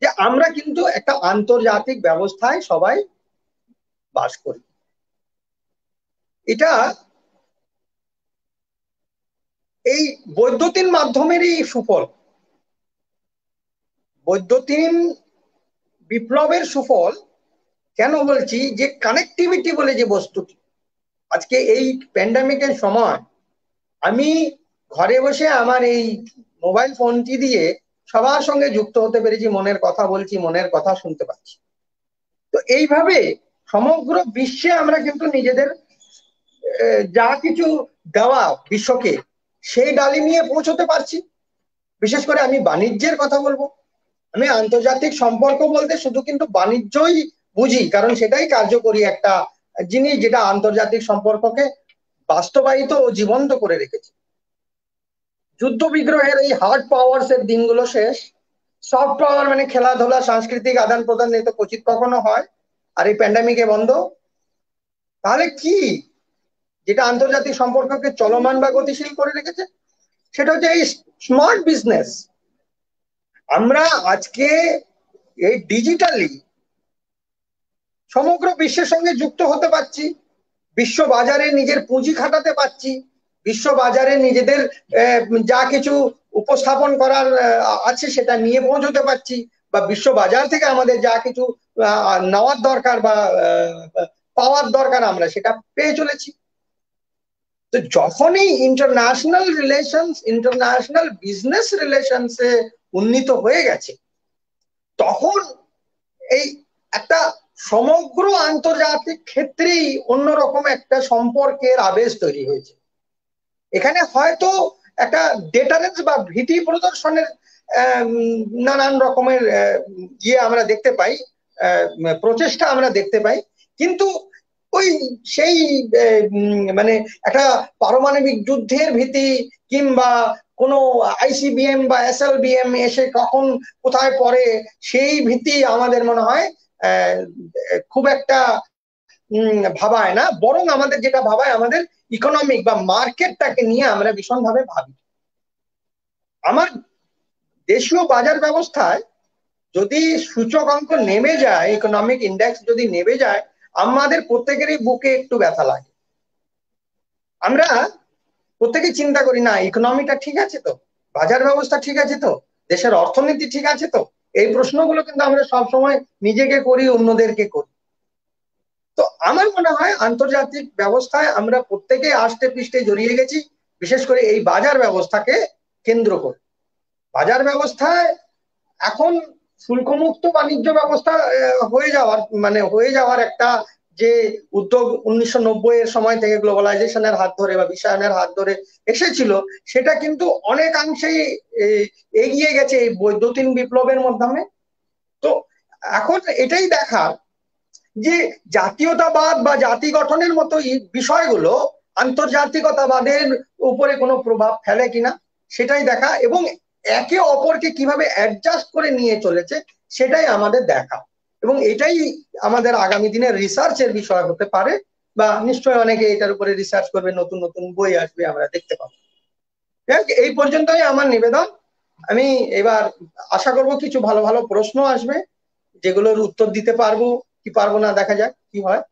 যে আমরা কিন্তু একটা আন্তর্জাতিক ব্যবস্থায় সবাই বাস করি। এটা এই বৈদ্যুতিন মাধ্যমেরই সুফল। বৈদ্যুতিন বিপ্লবের সুফল কেন বলছি, যে কানেক্টিভিটি বলে যে বস্তুটি, আজকে এই প্যান্ডামিকের সময় আমি ঘরে বসে আমার এই মোবাইল ফোনটি দিয়ে সবার সঙ্গে যুক্ত হতে পেরেছি, মনের কথা বলছি, মনের কথা শুনতে পাচ্ছি। তো এইভাবে সমগ্র বিশ্বে আমরা কিন্তু নিজেদের যা কিছু দেওয়া বিশ্বকে, সেই ডালি নিয়ে পৌঁছতে পারছি। বিশেষ করে আমি বাণিজ্যের কথা বলবো। আমি আন্তর্জাতিক সম্পর্ক বলতে শুধু কিন্তু বাণিজ্যই বুঝি, কারণ সেটাই কার্যকরী একটা জিনিস, যেটা আন্তর্জাতিক সম্পর্ককে বাস্তবায়িত ও জীবন্ত করে রেখেছে। যুদ্ধ বিগ্রহের এই হার্ড পাওয়ার্স এর দিনগুলো শেষ। সফট পাওয়ার মানে খেলাধুলা, সাংস্কৃতিক আদান প্রদান এ তো কচিত কখনো হয়, আর এই প্যান্ডামিকে বন্ধ। তাহলে কি যেটা আন্তর্জাতিক সম্পর্ককে চলমান বা গতিশীল করে রেখেছে, সেটা হচ্ছে এই স্মার্ট বিজনেস। আমরা আজকে এই ডিজিটালি সমগ্র বিশ্বের সঙ্গে যুক্ত হতে পারছি, বিশ্ব বাজারে নিজের পুঁজি খাটাতে পারছি, বিশ্ব বাজারে নিজেদের যা কিছু উপস্থাপন করার আছে সেটা নিয়ে পৌঁছতে পারছি, বা বিশ্ব বাজার থেকে আমাদের যা কিছু নেওয়ার দরকার বা পাওয়ার দরকার আমরা সেটা পেয়ে চলেছি। তো যখনই ইন্টারন্যাশনাল রিলেশনস, ইন্টারন্যাশনাল বিজনেস রিলেশনসে উন্নীত হয়ে গেছে, তখন এই একটা সমগ্র আন্তর্জাতিক ক্ষেত্রেই অন্যরকম একটা সম্পর্কের আবেশ তৈরি হয়েছে। এখানে হয়তো একটা ডেটারেন্স বা ভীতি প্রদর্শনের নানান রকমের আমরা দেখতে পাই, প্রচেষ্টা আমরা দেখতে পাই, কিন্তু ওই সেই মানে একটা পারমাণবিক যুদ্ধের ভীতি কিংবা কোনো আইসিবিএম বা এসএলবিএম এসে কখন কোথায় পড়ে, সেই ভীতি আমাদের মনে হয় খুব একটা ভাবায় না। বরং আমাদের যেটা ভাবায়, আমাদের ইকোনমিক বা মার্কেটটাকে নিয়ে আমরা ভীষণভাবে ভাবি। আমার দেশীয় বাজার ব্যবস্থায় যদি সূচকাঙ্ক নেমে যায়, ইকোনমিক ইন্ডেক্স যদি নেমে যায়, আমাদের প্রত্যেকেরই বুকে একটু ব্যথা লাগে। আমরা প্রত্যেকেই চিন্তা করি, না ইকোনমিটা ঠিক আছে তো, বাজার ব্যবস্থা ঠিক আছে তো, দেশের অর্থনীতি ঠিক আছে তো, এই প্রশ্নগুলো কিন্তু আমরা সবসময় নিজেকে করি, অন্যদেরকে করি। তো আমার মনে হয় আন্তর্জাতিক ব্যবস্থায় আমরা প্রত্যেকে আষ্টে পৃষ্ঠে জড়িয়ে গেছি, বিশেষ করে এই বাজার ব্যবস্থাকে কেন্দ্র করে। বাজার ব্যবস্থায় এখন শুল্কমুক্ত বাণিজ্য ব্যবস্থা হয়ে যাওয়ার একটা যে উদ্যোগ 1990 এর সময় থেকে গ্লোবালাইজেশনের হাত ধরে বা বিশ্বায়নের হাত ধরে এসেছিল, সেটা কিন্তু অনেকাংশেই এগিয়ে গেছে এই বৈদ্যুতিন বিপ্লবের মাধ্যমে। তো এখন এটাই দেখা যে জাতীয়তাবাদ বা জাতি গঠনের মতো বিষয়গুলো আন্তর্জাতিকতাবাদের উপরে কোনো প্রভাব ফেলে কিনা সেটাই দেখা, এবং একে অপরকে কিভাবে অ্যাডজাস্ট করে নিয়ে চলেছে সেটাই আমাদের দেখা। এবং এটাই আমাদের আগামী দিনের রিসার্চের বিষয় হতে পারে, বা নিশ্চয়ই অনেকে এটার উপরে রিসার্চ করবে, নতুন নতুন বই আসবে, আমরা দেখতে পাবো। এই পর্যন্তই আমার নিবেদন। আমি এবার আশা করব কিছু ভালো ভালো প্রশ্ন আসবে, যেগুলোর উত্তর দিতে পারবো কি পারবো না দেখা যাক কি হয়।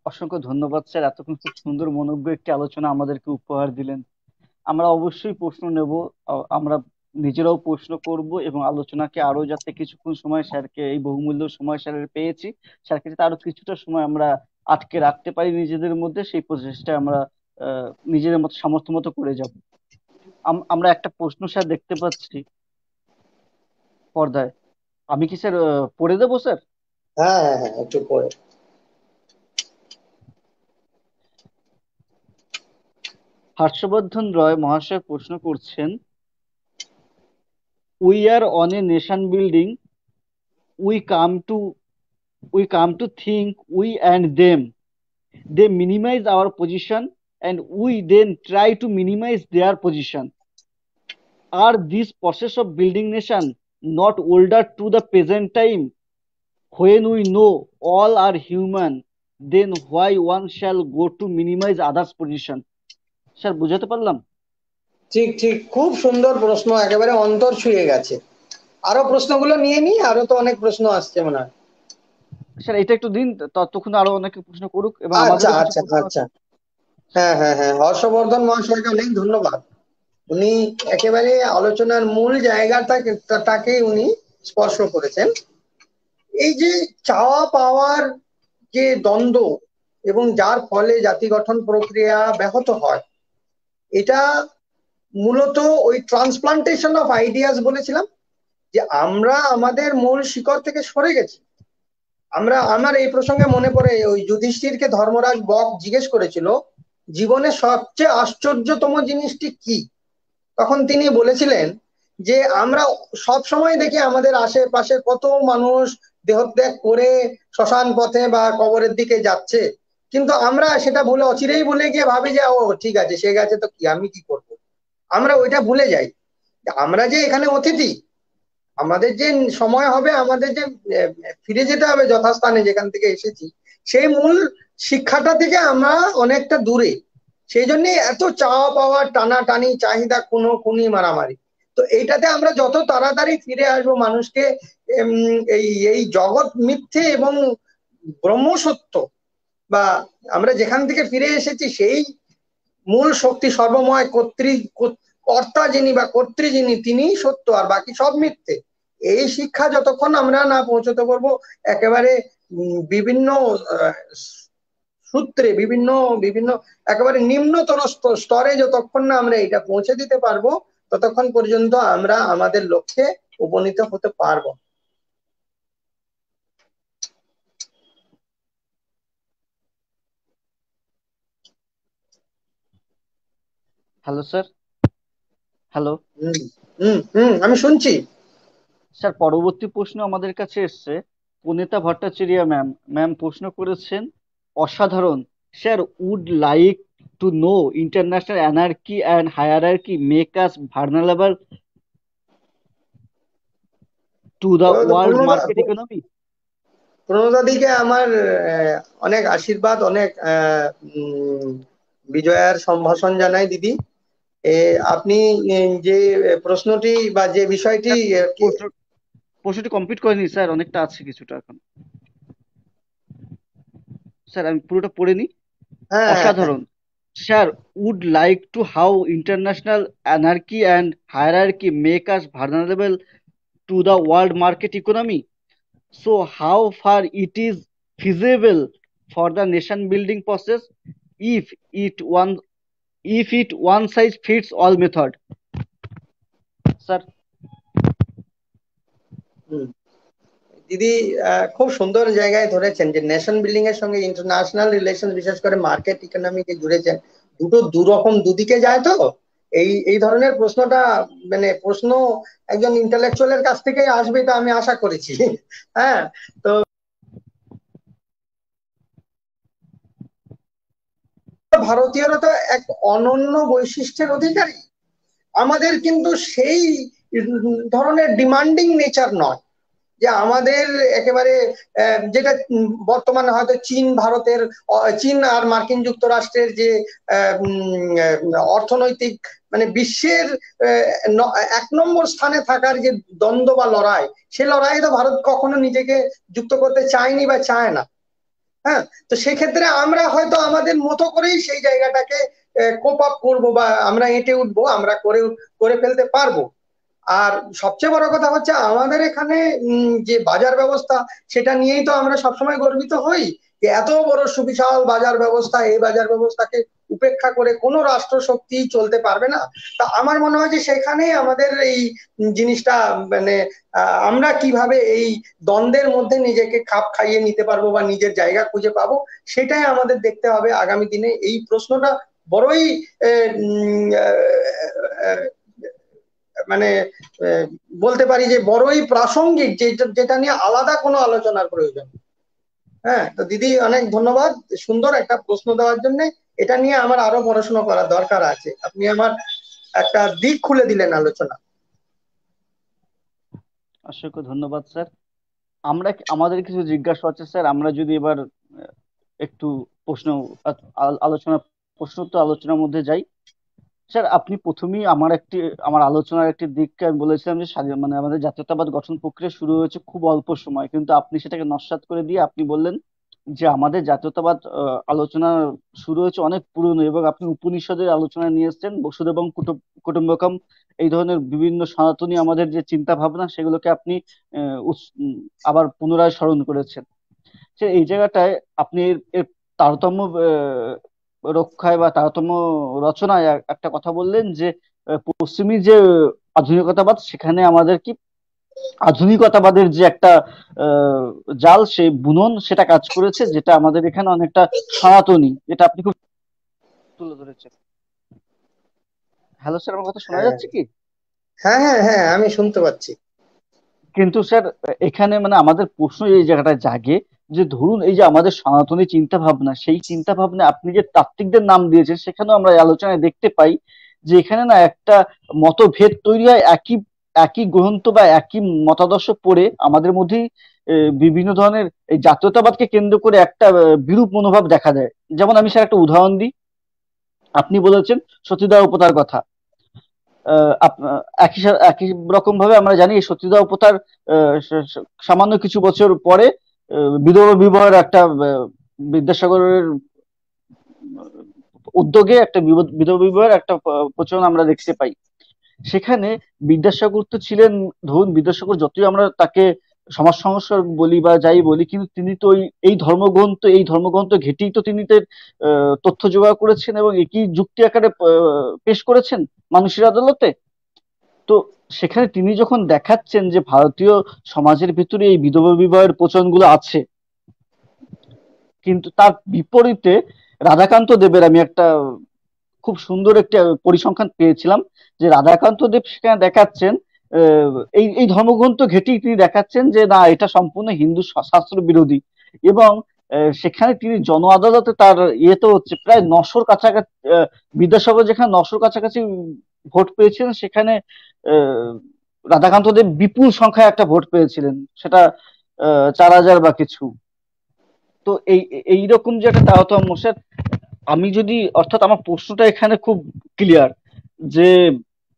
অসংখ্য ধন্যবাদ স্যার, এতক্ষণ খুব সুন্দর মনোজ্ঞ একটি আলোচনা আমাদেরকে উপহার দিলেন। আমরা অবশ্যই প্রশ্ন নেব, আমরা নিজেরাও প্রশ্ন করব এবং আলোচনাকে আরো যাতে কিছুক্ষণ সময় স্যারকে, এই বহুমূল্য সময় স্যারের পেয়েছি, স্যারকে যাতে আরো কিছুটা সময় আমরা আটকে রাখতে পারি নিজেদের মধ্যে, সেই প্রচেষ্টা আমরা নিজেদের মতো সামর্থ্য মতো করে যাব। আমরা একটা প্রশ্ন স্যার দেখতে পাচ্ছি পর্দায়। আমি কি স্যার পড়ে দেবো স্যার? হ্যাঁ হ্যাঁ হ্যাঁ, একটু পরে। হর্ষবর্ধন রয় মহাশয় প্রশ্ন করছেন, we are on a nation building, we come to we come to think we and them, they minimize our position and we then try to minimize their position. Are this process of building nation not older to the present time? When we know all are human, then why one shall go to minimize others position? Sir বুঝাতে পারলাম? ঠিক ঠিক, খুব সুন্দর প্রশ্ন, একেবারে অন্তর ছুঁয়ে গেছে। আরো প্রশ্নগুলো নিয়ে নি, আরো তো অনেক প্রশ্ন আসছে মনে হয়। স্যার এটা একটু দিন, ততক্ষণ আরো অনেকে প্রশ্ন করুক এবং আচ্ছা আমাদেরও কিছু আচ্ছা প্রশ্ন আচ্ছা। আছে। হ্যাঁ হ্যাঁ হ্যাঁ, হর্ষবর্ধন মহাশয়কে অনেক ধন্যবাদ। উনি একেবারে আলোচনার মূল জায়গাটাকে উনি স্পর্শ করেছেন। এই যে চাওয়া পাওয়ার যে দ্বন্দ্ব, এবং যার ফলে জাতি গঠন প্রক্রিয়া ব্যাহত হয়, এটা মূলত ওই ট্রান্সপ্লান্টেশন অফ আইডিয়াস বলেছিলাম, যে আমরা আমাদের মূল শিকড় থেকে সরে গেছি। আমার এই প্রসঙ্গে মনে পড়ে ওই যুধিষ্ঠিরকে ধর্মরাজ বক জিজ্ঞেস করেছিল, জীবনের সবচেয়ে আশ্চর্যতম জিনিসটি কি? তখন তিনি বলেছিলেন যে আমরা সব সময় দেখি আমাদের আশেপাশে কত মানুষ দেহত্যাগ করে শ্মশান পথে বা কবরের দিকে যাচ্ছে, কিন্তু আমরা সেটা অচিরেই ভুলে গিয়ে ভাবি যে ও ঠিক আছে, সে গেছে তো কি, আমি কি করব। আমরা ওইটা ভুলে যাই আমরা যে এখানে অতিথি। আমাদের যে সময় হবে, আমাদের যে ফিরে যেতে হবে যথাস্থানে যেখান থেকে এসেছি, সেই মূল শিক্ষাটা থেকে আমরা অনেকটা দূরে। সেই জন্য এত চাওয়া পাওয়া, টানাটানি, চাহিদা, খুনি মারামারি। তো এইটাতে আমরা যত তাড়াতাড়ি ফিরে আসবো মানুষকে, এই এই জগৎ মিথ্যে এবং ব্রহ্ম সত্য, বা আমরা যেখান থেকে ফিরে এসেছি সেই মূল শক্তি সর্বময় কর্তা যিনি বা কর্ত্রী যিনি, তিনিই সত্য, আর বাকি সব মিথ্যে। এই শিক্ষা যতক্ষণ আমরা না পৌঁছতে পারবো একেবারে বিভিন্ন সূত্রে, বিভিন্ন বিভিন্ন একেবারে নিম্নতর স্তরে যতক্ষণ না আমরা এটা পৌঁছে দিতে পারবো, ততক্ষণ পর্যন্ত আমরা আমাদের লক্ষ্যে উপনীত হতে পারবো। হ্যালো স্যার, হ্যালো হম হম হম, আমি শুনছি। স্যার। পরবর্তী প্রশ্ন আমাদের কাছে এসছে পুনেতা ভট্টাচার্য ম্যাম। ম্যাম প্রশ্ন করেছেন, অসাধারণ sir, would like to know international anarchy and hierarchy make us vulnerable to the world market economy? প্রণতাদিকে আমার অনেক আশীর্বাদ, অনেক বিজয়ার সম্ভাষণ জানাই দিদি। এ, আপনি যে প্রশ্নটি বা যে বিষয়টি স্যার প্রশ্নটি কমপ্লিট করিনি স্যার, অনেকটা আছে কিছুটা এখন। স্যার আমি পুরোটা পড়ে নিই। হ্যাঁ, হ্যাঁ, হ্যাঁ। অসাধারণ। Sir, would like to how international anarchy and hierarchy make us vulnerable to the world market economy. So how far it is feasible for the nation building process if it one one size fits all method. Sir. Hmm. দিদি খুব সুন্দর জায়গায় ধরেছেন যে nation building এর সঙ্গে international relation, বিশেষ করে মার্কেট ইকোনমিকে জুড়েছেন। দুটো দুরকম দুদিকে যায় তো। এই এই ধরনের প্রশ্নটা, মানে প্রশ্ন একজন ইন্টালেকচুয়ালের কাছ থেকেই আসবে, এটা আমি আশা করেছি। হ্যাঁ। তো ভারতীয়রা তো এক অনন্য বৈশিষ্ট্যের অধিকারী। আমাদের কিন্তু সেই ধরনের ডিমান্ডিং নেচার নয় যে আমাদের একেবারে যেটা বর্তমানে হয়তো চীন ভারতের, চীন আর মার্কিন যুক্তরাষ্ট্রের যে অর্থনৈতিক, মানে বিশ্বের এক নম্বর স্থানে থাকার যে দ্বন্দ্ব বা লড়াই, সে লড়াইয়ে তো ভারত কখনো নিজেকে যুক্ত করতে চায়নি বা চায় না। হ্যাঁ। তো সেক্ষেত্রে আমরা হয়তো আমাদের মতো করেই সেই জায়গাটাকে কোপ আপ করবো, বা আমরা এঁটে উঠবো, আমরা করে করে ফেলতে পারবো। আর সবচেয়ে বড় কথা হচ্ছে আমাদের এখানে যে বাজার ব্যবস্থা, সেটা নিয়েই তো আমরা সবসময় গর্বিত হই যে এত বড় সুবিশাল বাজার ব্যবস্থা, এই বাজার ব্যবস্থাকে উপেক্ষা করে কোনো রাষ্ট্র শক্তি চলতে পারবে না। তা আমার মনে হয় যে সেখানেই আমাদের এই জিনিসটা, মানে আমরা কিভাবে এই দ্বন্দ্বের মধ্যে নিজেকে খাপ খাইয়ে নিতে পারবো বা নিজের জায়গা খুঁজে পাবো, সেটাই আমাদের দেখতে হবে আগামী দিনে। এই প্রশ্নটা বড়ই মানে বলতে পারি যে বড়ই প্রাসঙ্গিক, যেটা নিয়ে আলাদা কোনো আলোচনার প্রয়োজন। হ্যাঁ। তো দিদি অনেক ধন্যবাদ সুন্দর একটা প্রশ্ন দেওয়ার জন্য। এটা নিয়ে আমার আরো পড়াশোনা করার দরকার আছে, আপনি আমার একটা দিক খুলে দিলেন আলোচনা। অসংখ্য ধন্যবাদ স্যার। আমাদের কিছু জিজ্ঞাসা আছে স্যার, আমরা যদি এবার একটু প্রশ্ন আলোচনা, প্রশ্নোত্তর আলোচনার মধ্যে যাই। স্যার আপনি প্রথমেই আমার আলোচনার একটি দিককে আমি বলেছিলাম যে মানে আমাদের জাতীয়তাবাদ গঠন প্রক্রিয়া শুরু হয়েছে খুব অল্প সময়, কিন্তু আপনি সেটাকে নস্যাৎ করে দিয়ে আপনি বললেন যে আমাদের জাতীয়তাবাদ আলোচনা শুরু হয়েছে অনেক পুরনো, এবং আপনি উপনিষদের আলোচনা নিয়ে এসেছেন, বসুদেব এবং কুটুম্বকম, এই ধরনের বিভিন্ন সনাতনী আমাদের যে চিন্তা ভাবনা সেগুলোকে আপনি আবার পুনরায় স্মরণ করেছেন। সে এই জায়গাটায় আপনি এর তারতম্য রক্ষায় বা তারতম্য রচনায় একটা কথা বললেন যে পশ্চিমী যে আধুনিকতাবাদ, সেখানে আমাদের কি আধুনিকতাবাদের যে একটা আহ, জাল, সেই বুনন সেটা কাজ করেছে, যেটা আমাদের এখানে অনেকটা সনাতনী, যেটা আপনি খুব তুলে ধরেছেন। হ্যালো স্যার, আমার কথা শোনা হ্যাঁ, যাচ্ছে কি? হ্যাঁ, হ্যাঁ, হ্যাঁ, আমি শুনতে পাচ্ছি। কিন্তু স্যার এখানে মানে আমাদের প্রশ্ন এই জায়গাটায় জাগে যে ধরুন এই যে আমাদের সনাতনী চিন্তা ভাবনা, সেই চিন্তা ভাবনা আপনি যে তাত্ত্বিকদের নাম দিয়েছেন, সেখানেও আমরা এই আলোচনায় দেখতে পাই যে এখানে না একটা মতভেদ তৈরি হয়, একই একই গ্রন্থ বা একই মতাদর্শ পড়ে আমাদের মধ্যেই বিভিন্ন ধরনের এই জাতীয়তাবাদকে কেন্দ্র করে একটা বিরূপ মনোভাব দেখা দেয়। যেমন আমি স্যার একটা উদাহরণ দিই। আপনি বলেছেন সতীদাহ প্রথার কথা। একই রকম ভাবে আমরা জানি এই সতীদাহ প্রথার সামান্য কিছু বছর পরে বিধবা বিবাহের একটা বিদ্যাসাগরের উদ্যোগে একটা বিধবা বিবাহের একটা প্রচলন আমরা দেখতে পাই। সেখানে বিদ্যাসাগর তো ছিলেন, ধরুন বিদ্যাসাগর যতই আমরা তাকে সমাজ সংস্কার বলি বা যাই বলি, কিন্তু তিনি তো এই ধর্মগ্রন্থ ঘেঁটেই তো তিনি তথ্য জোগাড় করেছেন এবং একই যুক্তি আকারে পেশ করেছেন মানুষের আদালতে। তো সেখানে তিনি যখন দেখাচ্ছেন যে ভারতীয় সমাজের ভিতরে এই বিধবা বিবাহের প্রচলনগুলো আছে, কিন্তু তার বিপরীতে রাধাকান্ত দেবের আমি একটা খুব সুন্দর একটা পরিসংখ্যান পেয়েছিলাম যে রাধাকান্ত দেব সেখানে দেখাচ্ছেন এই এই ধর্মগ্রন্থ ঘেঁটেই তিনি দেখাচ্ছেন যে না, এটা সম্পূর্ণ হিন্দু শাস্ত্র বিরোধী। এবং সেখানে তিনি জন আদালতে তার ইয়েতে হচ্ছে প্রায় 900-র কাছাকাছি, বিদ্যাসাগর যেখানে 900-র কাছাকাছি ভোট পেয়েছিলেন, সেখানে আহ, রাধাকান্ত দেব বিপুল সংখ্যায় একটা ভোট পেয়েছিলেন, সেটা 4000 বা কিছু। তো এইরকম যে একটা তারতম্য স্যার, আমি যদি, অর্থাৎ আমার প্রশ্নটা এখানে খুব ক্লিয়ার যে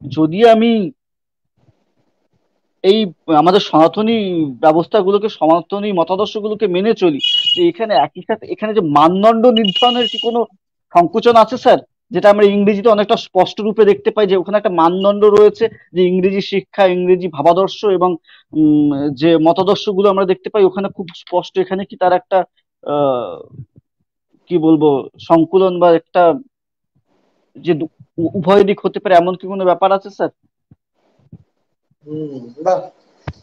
যদি আমি এই আমাদের সনাতনী ব্যবস্থাগুলোকে, সনাতনী মতাদর্শগুলোকে মেনে চলি, তো এখানে একই সাথে এখানে যে মানদণ্ড নির্ধারণের কি কোনো সংকোচন আছে স্যার? যেটা আমরা ইংরেজিতে অনেকটা স্পষ্ট রূপে দেখতে পাই যে ওখানে একটা মানদণ্ড রয়েছে, যে ইংরেজি শিক্ষা, ইংরেজি ভাবাদর্শ এবং উম, যে মতাদর্শগুলো আমরা দেখতে পাই ওখানে খুব স্পষ্ট। এখানে কি তার একটা আহ কি বলবো, সংকুলন বা একটা যে উভয় দিক হতে পারে, এমন কি কোনো ব্যাপার আছে স্যার? বাহ,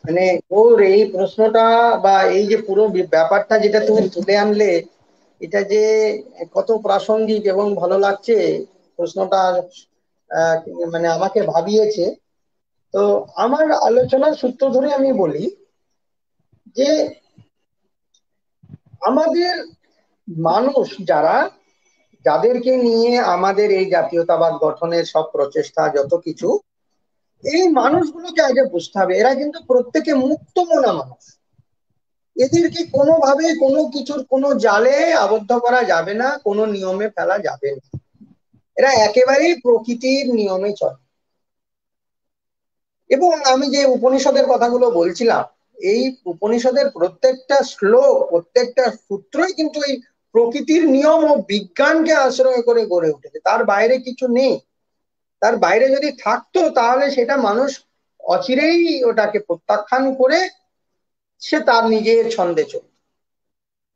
মানে ওর এই প্রশ্নটা বা এই যে পুরো ব্যাপারটা যেটা তুমি তুলে আনলে, এটা যে কত প্রাসঙ্গিক এবং ভালো লাগছে প্রশ্নটা। আহ, মানে আমাকে ভাবিয়েছে। তো আমার আলোচনার সূত্র ধরে আমি বলি যে আমাদের মানুষ যারা, যাদেরকে নিয়ে আমাদের এই জাতীয়তাবাদ গঠনের সব প্রচেষ্টা যত কিছু, এই মানুষগুলোকে আগে বুঝতে হবে এরা কিন্তু প্রত্যেকে মুক্ত মনা মানুষ। এদেরকে কোনোভাবে কোনো কিছুর কোনো জালে আবদ্ধ করা যাবে না, কোনো নিয়মে ফেলা যাবে না। এরা একেবারেই প্রকৃতির নিয়মে চলে। এবং আমি যে উপনিষদের কথাগুলো বলছিলাম, এই উপনিষদের প্রত্যেকটা শ্লোক, প্রত্যেকটা সূত্রই কিন্তু এই প্রকৃতির নিয়ম ও বিজ্ঞানকে আশ্রয় করে গড়ে উঠেছে। তার বাইরে কিছু নেই। তার বাইরে যদি থাকতো তাহলে সেটা মানুষ অচিরেই ওটাকে প্রত্যাখ্যান করে সে তার নিজের ছন্দে চলত।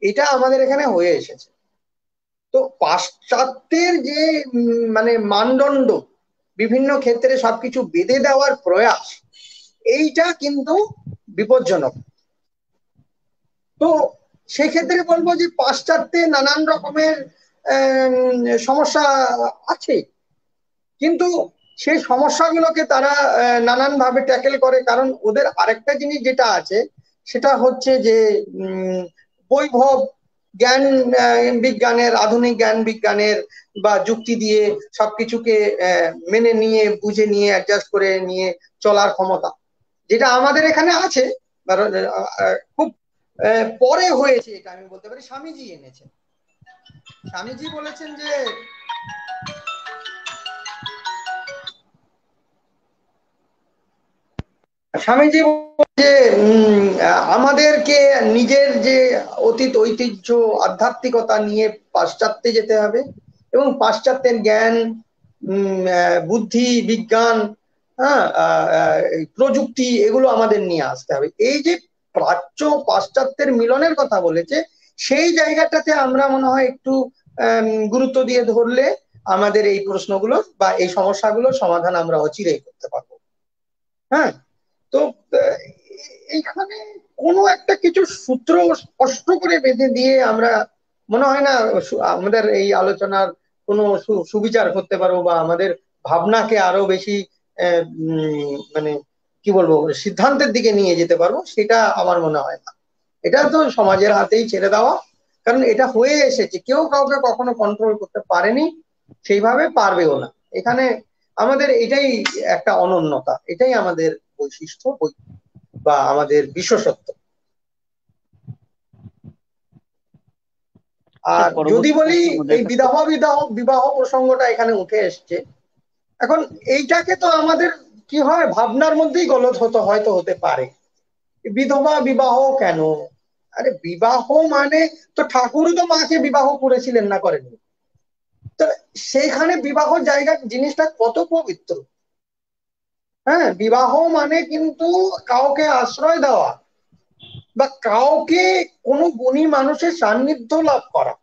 এটা আমাদের এখানে হয়ে এসেছে। তো পাশ্চাত্যের যে মানে মানদণ্ড, বিভিন্ন ক্ষেত্রে সবকিছু বেঁধে দেওয়ার প্রয়াস, এইটা কিন্তু বিপজ্জনক। তো সেক্ষেত্রে বলবো যে পাশ্চাত্যে নানান রকমের সমস্যা আছে, কিন্তু সেই সমস্যাগুলোকে তারা নানান ভাবে ট্যাকেল করে। কারণ ওদের আরেকটা জিনিস যেটা আছে সেটা হচ্ছে যে বৈভব জ্ঞান, বিজ্ঞানের, আধুনিক জ্ঞান বিজ্ঞানের বা যুক্তি দিয়ে সবকিছুকে মেনে নিয়ে, বুঝে নিয়ে, অ্যাডজাস্ট করে নিয়ে চলার ক্ষমতা, যেটা আমাদের এখানে আছে। খুব পরে হয়েছে এটা আমি বলতে পারি। স্বামীজি এনেছেন। স্বামীজি বলেছেন যে স্বামীজি যে আমাদেরকে নিজের যে অতীত ঐতিহ্য, আধ্যাত্মিকতা নিয়ে পাশ্চাত্যে যেতে হবে এবং পাশ্চাত্যের জ্ঞান, বুদ্ধি, বিজ্ঞান, হ্যাঁ, প্রযুক্তি, এগুলো আমাদের নিয়ে আসতে হবে। এই যে প্রাচ্য পাশ্চাত্যের মিলনের কথা বলেছে, সেই জায়গাটাতে আমরা মনে হয় একটু গুরুত্ব দিয়ে ধরলে আমাদের এই প্রশ্নগুলো বা এই সমস্যাগুলোর সমাধান আমরা অচিরেই করতে পারবো। হ্যাঁ। তো আহ, এইখানে কোনো একটা কিছু সূত্র স্পষ্ট করে বেঁধে দিয়ে আমরা মনে হয় না আমাদের এই আলোচনার কোনো সুবিচার করতে পারবো বা আমাদের ভাবনাকে আরো বেশি মানে কি বলবো, সিদ্ধান্তের দিকে নিয়ে যেতে পারবো, সেটা আমার মনে হয় না। এটা তো সমাজের হাতেই ছেড়ে দেওয়া। কারণ এটা হয়ে এসেছে, কেউ কাউকে কখনো কন্ট্রোল করতে পারেনি, সেইভাবে পারবেও না। এখানে আমাদের এটাই একটা অনন্যতা, এটাই আমাদের বৈশিষ্ট্য বা আমাদের বিশেষত্ব। স্যার আর যদি পরবর্তী বলি প্রশ্ন আমাদের এই কাছে। বিবাহ বিবাহ বিবাহ প্রসঙ্গটা এখানে উঠে এসছে, এখন এইটাকে তো আমাদের কি হয়, ভাবনার মধ্যেই গলদ হয়তো হতে পারে। বিধবা বিবাহ কেন? আরে বিবাহ মানে তো ঠাকুরই তো মাকে বিবাহ করেছিলেন, না করেননি? তো সেইখানে বিবাহ জায়গা জিনিসটা কত পবিত্র। হ্যাঁ, বিবাহ মানে কিন্তু কাউকে আশ্রয় দেওয়া বা কাউকে কোনো গুণী মানুষের সান্নিধ্য লাভ করা।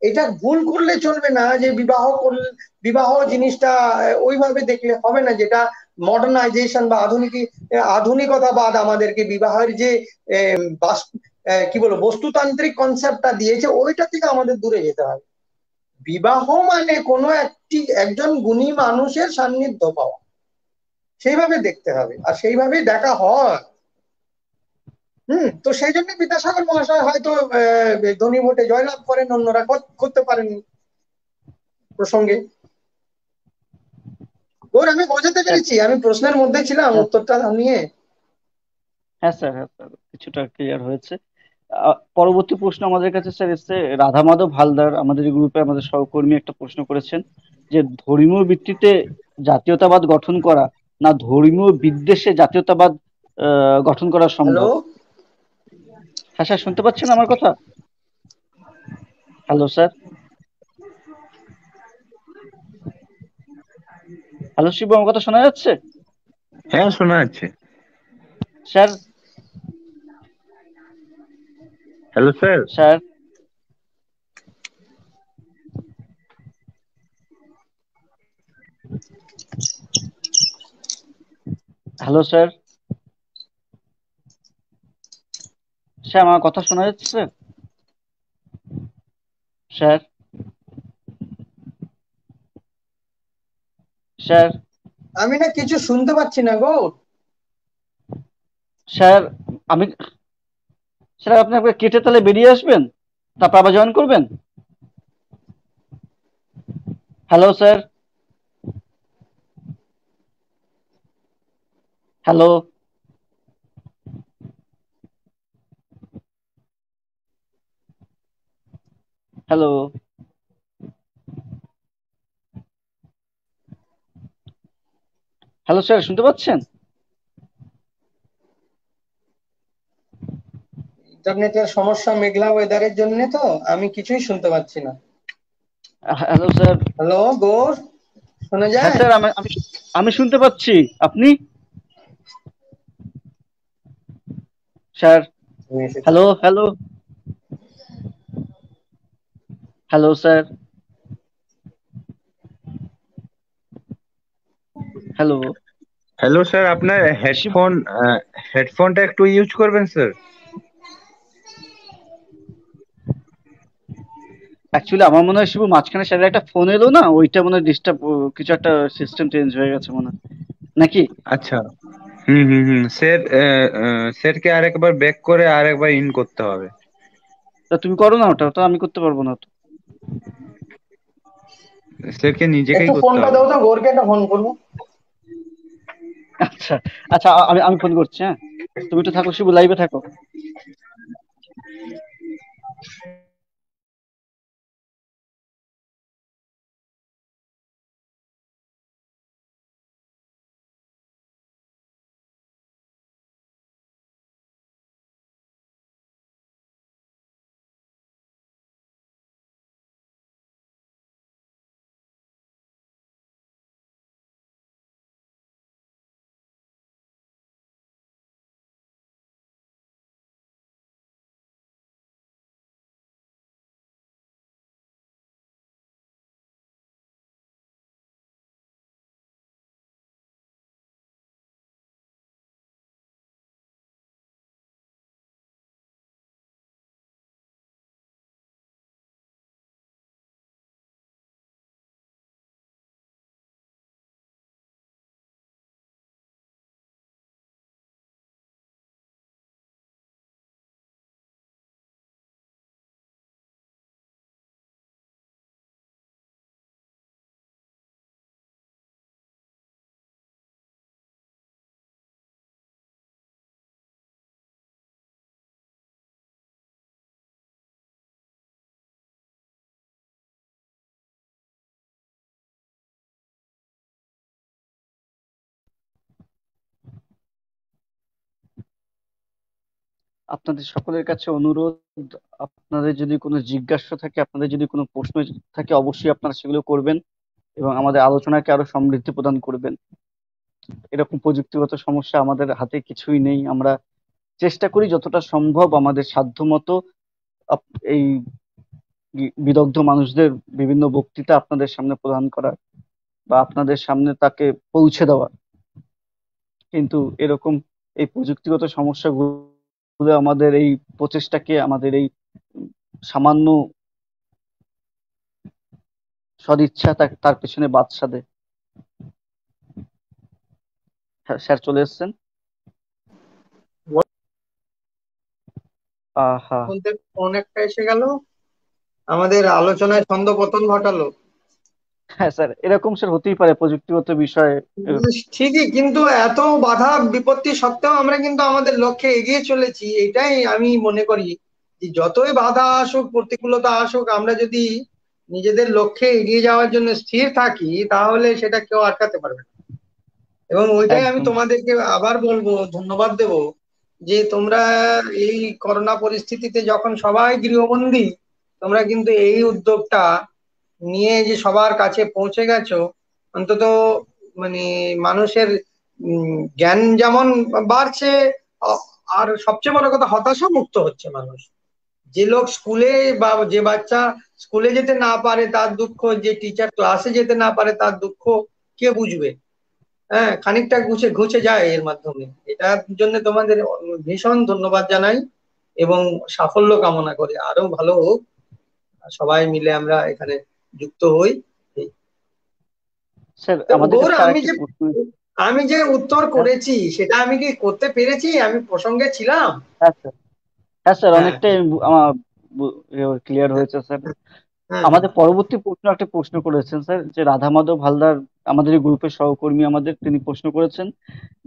এটা ভুল করলে চলবে না যে বিবাহ করলে, বিবাহ জিনিসটা ওইভাবে দেখলে হবে না, যেটা মডার্নাইজেশন বা আধুনিকতাবাদ আমাদেরকে বিবাহের যে কি বলবো বস্তুতান্ত্রিক কনসেপ্টটা দিয়েছে, ওইটা থেকে আমাদের দূরে যেতে হবে। বিবাহ মানে কোনো একজন গুণী মানুষের সান্নিধ্য পাওয়া, সেইভাবে দেখতে হবে আর সেইভাবেই দেখা হয়। তো সেই জন্য বিদ্যাসাগর মহাশয় হয়তো ধনী ভোটে জয়লাভ করেন, অন্যরা করতে পারেননি প্রসঙ্গে। ওর আমি বোঝাতে স্যার, পেরেছি? আমি প্রশ্নের মধ্যে ছিলাম, হ্যাঁ উত্তরটা নিয়ে। হ্যাঁ স্যার, হ্যাঁ স্যার, কিছুটা ক্লিয়ার হয়েছে। পরবর্তী প্রশ্ন আমাদের কাছে স্যার এসছে, রাধা মাধব হালদার আমাদের গ্রুপে আমাদের সহকর্মী একটা প্রশ্ন করেছেন যে ধর্মীয় ভিত্তিতে জাতীয়তাবাদ গঠন করা, না ধর্মীয় বিদ্বেষে জাতীয়তাবাদ গঠন করা হ্যালো। সম্ভব? হ্যাঁ স্যার, শুনতে পাচ্ছেন আমার কথা? Hello sir. হ্যালো শিবু, আমার কথা শোনা যাচ্ছে? হ্যাঁ, শোনা যাচ্ছে। Sir. Hello sir. Sir. Hello sir. Sir, আমার কথা শোনা যাচ্ছে? স্যার। স্যার। আমি না কিছু শুনতে পাচ্ছি না গো। স্যার। আমি স্যার, আপনি একবার কেটে তাহলে বেরিয়ে আসবেন, তারপর আবার জয়েন করবেন। Hello sir. Hello. Hello. Hello sir, শুনতে পাচ্ছেন? ইন্টারনেটের সমস্যা, মেঘলা ওয়েদারের জন্য তো আমি কিছুই শুনতে পাচ্ছি না। Hello sir. হ্যালো গো, শোনা হ্যাঁ যায়? স্যার, আমি আমি আমি শুনতে পাচ্ছি। আপনি? স্যার। আমি এসেছি। Hello, hello. Hello sir. Hello. Hello sir, আপনার শিব, হেডফোনটা একটু ইউজ করবেন স্যার। অ্যাকচুয়ালি আমার মনে হয় শিবু, মাঝখানে স্যারের একটা ফোন এলো না, ওইটা মনে হয় ডিস্টার্ব, কিছু একটা সিস্টেম চেঞ্জ হয়ে গেছে মনে হয়, নাকি? আচ্ছা। হুম হুম হুম স্যার, স্যারকে আরেকবার ব্যাক করে আরেকবার ইন করতে হবে। তা তুমি করো না, ওটা তো আমি করতে পারবো না তো। স্যারকে একটু নিজেকেই করতে ফোনটা হবে। দাও তো, গোরকে একটা ফোন করবো। আচ্ছা। আচ্ছা, আমি আমি ফোন করছি, হ্যাঁ। তুমি একটু থাকো শিবু, লাইভে থাকো। আপনাদের সকলের কাছে অনুরোধ, আপনাদের যদি কোনো জিজ্ঞাসা থাকে, আপনাদের যদি কোনো প্রশ্ন থাকে, অবশ্যই আপনারা সেগুলো করবেন এবং আমাদের আলোচনাকে আরো সমৃদ্ধি প্রদান করবেন। এরকম প্রযুক্তিগত সমস্যা আমাদের হাতে কিছুই নেই। আমরা চেষ্টা করি যতটা সম্ভব আমাদের সাধ্যমতো এই বিদগ্ধ মানুষদের বিভিন্ন বক্তৃতা আপনাদের সামনে প্রদান করার বা আপনাদের সামনে তাকে পৌঁছে দেওয়ার। কিন্তু এরকম এই প্রযুক্তিগত সমস্যাগুলো আমাদের এই প্রচেষ্টাকে, আমাদের এই সামান্য সদিচ্ছা তার পেছনে বাদশা দেয়। হ্যাঁ স্যার, চলে এসেছেন। আহা। বলতে ফোন একটা এসে গেল, আমাদের আলোচনায় ছন্দপতন ঘটালো। হ্যাঁ স্যার, এরকম স্যার হতেই পারে প্রযুক্তিগত বিষয়ে। ঠিকই, কিন্তু এত বাধা বিপত্তি সত্ত্বেও আমরা কিন্তু আমাদের লক্ষ্যে এগিয়ে চলেছি। এটাই আমি মনে করি যে যতই বাধা আসুক, প্রতিকূলতা আসুক, আমরা যদি নিজেদের লক্ষ্যে এগিয়ে যাওয়ার জন্য স্থির থাকি, তাহলে সেটা কেউ আটকাতে পারবে না। এবং ওইটাই আমি একদম। তোমাদেরকে আবার বলবো, ধন্যবাদ দেব, যে তোমরা এই করোনা পরিস্থিতিতে যখন সবাই গৃহবন্দী, তোমরা কিন্তু এই উদ্যোগটা নিয়ে যে সবার কাছে পৌঁছে গেছো। অন্তত মানে মানুষের জ্ঞান যেমন বাড়ছে, আ- আর সবচেয়ে বড় কথা, হতাশা মুক্ত হচ্ছে মানুষ। যে লোক স্কুলে, বা যে বাচ্চা স্কুলে যেতে না পারে তার দুঃখ, যে টিচার ক্লাসে যেতে না পারে তার দুঃখ কে বুঝবে? হ্যাঁ, খানিকটা ঘুচে ঘুচে যায় এর মাধ্যমে। এটার জন্য তোমাদের ভীষণ ধন্যবাদ জানাই, এবং সাফল্য কামনা করি, আরো ভালো হোক, সবাই মিলে আমরা এখানে যুক্ত হই। স্যার তো আমাদের গৌর, কাছে আমি আরেকটি যে প্রশ্ন। আমি যে উত্তর হ্যাঁ, করেছি সেটা আমি কি করতে পেরেছি? আমি প্রসঙ্গে ছিলাম? হ্যাঁ স্যার। হ্যাঁ স্যার, হ্যাঁ, অনেকটাই আমার ক্লিয়ার হ্যাঁ, হয়েছে স্যার। হ্যাঁ, হ্যাঁ। আমাদের পরবর্তী প্রশ্ন একটা প্রশ্ন করেছেন স্যার, যে রাধা মাধব হালদার, আমাদের এই গ্রুপের সহকর্মী, আমাদের তিনি প্রশ্ন করেছেন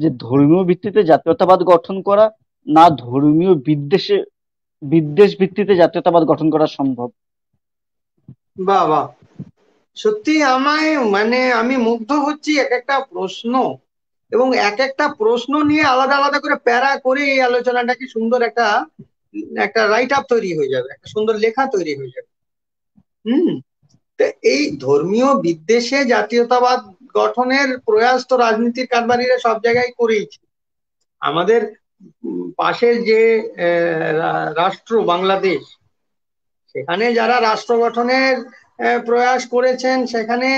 যে ধর্মীয় ভিত্তিতে জাতীয়তাবাদ গঠন করা, না ধর্মীয় বিদ্বেষ ভিত্তিতে জাতীয়তাবাদ গঠন করা সম্ভব? বাহ, বাহ। সত্যি আমায় মানে আমি মুগ্ধ হচ্ছি এক একটা প্রশ্ন, এবং এক একটা প্রশ্ন নিয়ে আলাদা আলাদা করে প্যারা করে এই আলোচনাটা কি সুন্দর একটা একটা রাইট আপ তৈরি হয়ে যাবে, একটা সুন্দর লেখা তৈরি হয়ে যাবে। হুম। তো এই ধর্মীয় বিদ্বেষে জাতীয়তাবাদ গঠনের প্রয়াস তো রাজনীতির কারবারিরা সব জায়গায় করেইছে। আমাদের পাশের যে রাষ্ট্র বাংলাদেশ, সেখানে যারা রাষ্ট্র গঠনের প্রয়াস করেছেন, সেখানে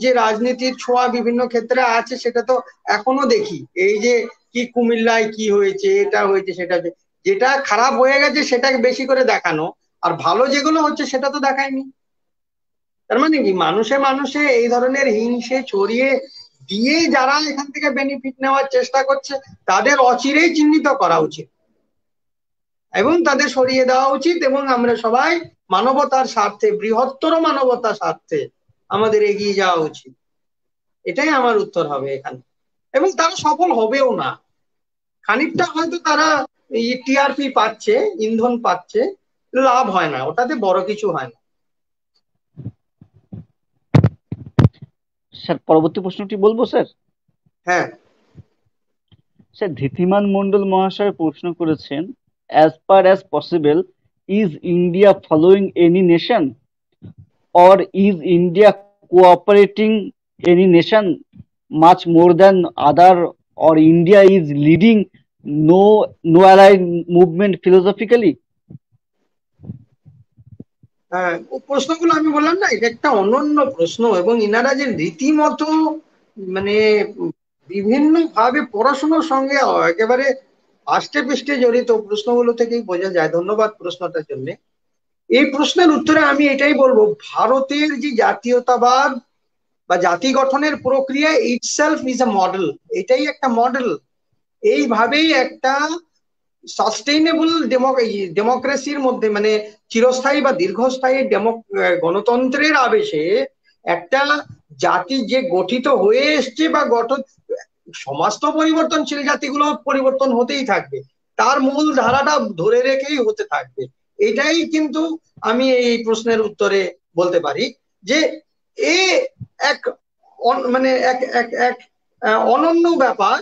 যে রাজনীতির ছোঁয়া বিভিন্ন ক্ষেত্রে আছে, সেটা তো এখনো দেখি। এই যে কি কুমিল্লায় কি হয়েছে, এটা হয়েছে সেটা হয়েছে, যেটা খারাপ হয়ে গেছে সেটাকে বেশি করে দেখানো, আর ভালো যেগুলো হচ্ছে সেটা তো দেখায়নি। তার মানে কি, মানুষে মানুষে এই ধরনের হিংসে ছড়িয়ে দিয়ে যারা এখান থেকে বেনিফিট নেওয়ার চেষ্টা করছে, তাদের অচিরেই চিহ্নিত করা উচিত এবং তাদের সরিয়ে দেওয়া উচিত, এবং আমরা সবাই মানবতার স্বার্থে, বৃহত্তর মানবতার স্বার্থে আমাদের এগিয়ে যাওয়া উচিত। এটাই আমার উত্তর হবে এখানে। এবং তারা সফল হবেও না। খানিকটা হয়তো তারা টিআরপি পাচ্ছে, ইন্ধন পাচ্ছে, লাভ হয় না, ওটাতে বড় কিছু হয় না। স্যার পরবর্তী প্রশ্নটি বলবো স্যার। হ্যাঁ, স্যার ধীতিমান মন্ডল মহাশয় প্রশ্ন করেছেন, as per as possible, is India following any nation, or is India cooperating any nation much more than other, or India is leading no allied movement philosophically? হ্যাঁ, ও প্রশ্নগুলো আমি বললাম না, এটা একটা অনন্য প্রশ্ন, এবং ইনারা যে রীতিমতো মানে বিভিন্ন ভাবে পড়াশোনার সঙ্গে একেবারে আষ্টে পৃষ্ঠে জড়িত, প্রশ্নগুলো থেকেই বোঝা যায়। ধন্যবাদ প্রশ্নটার জন্য। এই প্রশ্নের উত্তরে আমি এটাই বলবো, ভারতের যে জাতীয়তাবাদ বা জাতি গঠনের প্রক্রিয়া ইটসেলফ ইজ এ মডেল। এটাই একটা মডেল। এইভাবেই একটা সাস্টেইনেবল ডেমোক্রেসির মধ্যে, মানে চিরস্থায়ী বা দীর্ঘস্থায়ী গণতন্ত্রের আবেশে একটা জাতি যে গঠিত হয়ে এসছে বা গঠন, সমাজ তো পরিবর্তনশীল, জাতিগুলো পরিবর্তন হতেই থাকবে, তার মূল ধারাটা ধরে রেখেই হতে থাকবে। এটাই কিন্তু আমি এই প্রশ্নের উত্তরে বলতে পারি, যে এ এক মানে এক এক এক অনন্য ব্যাপার,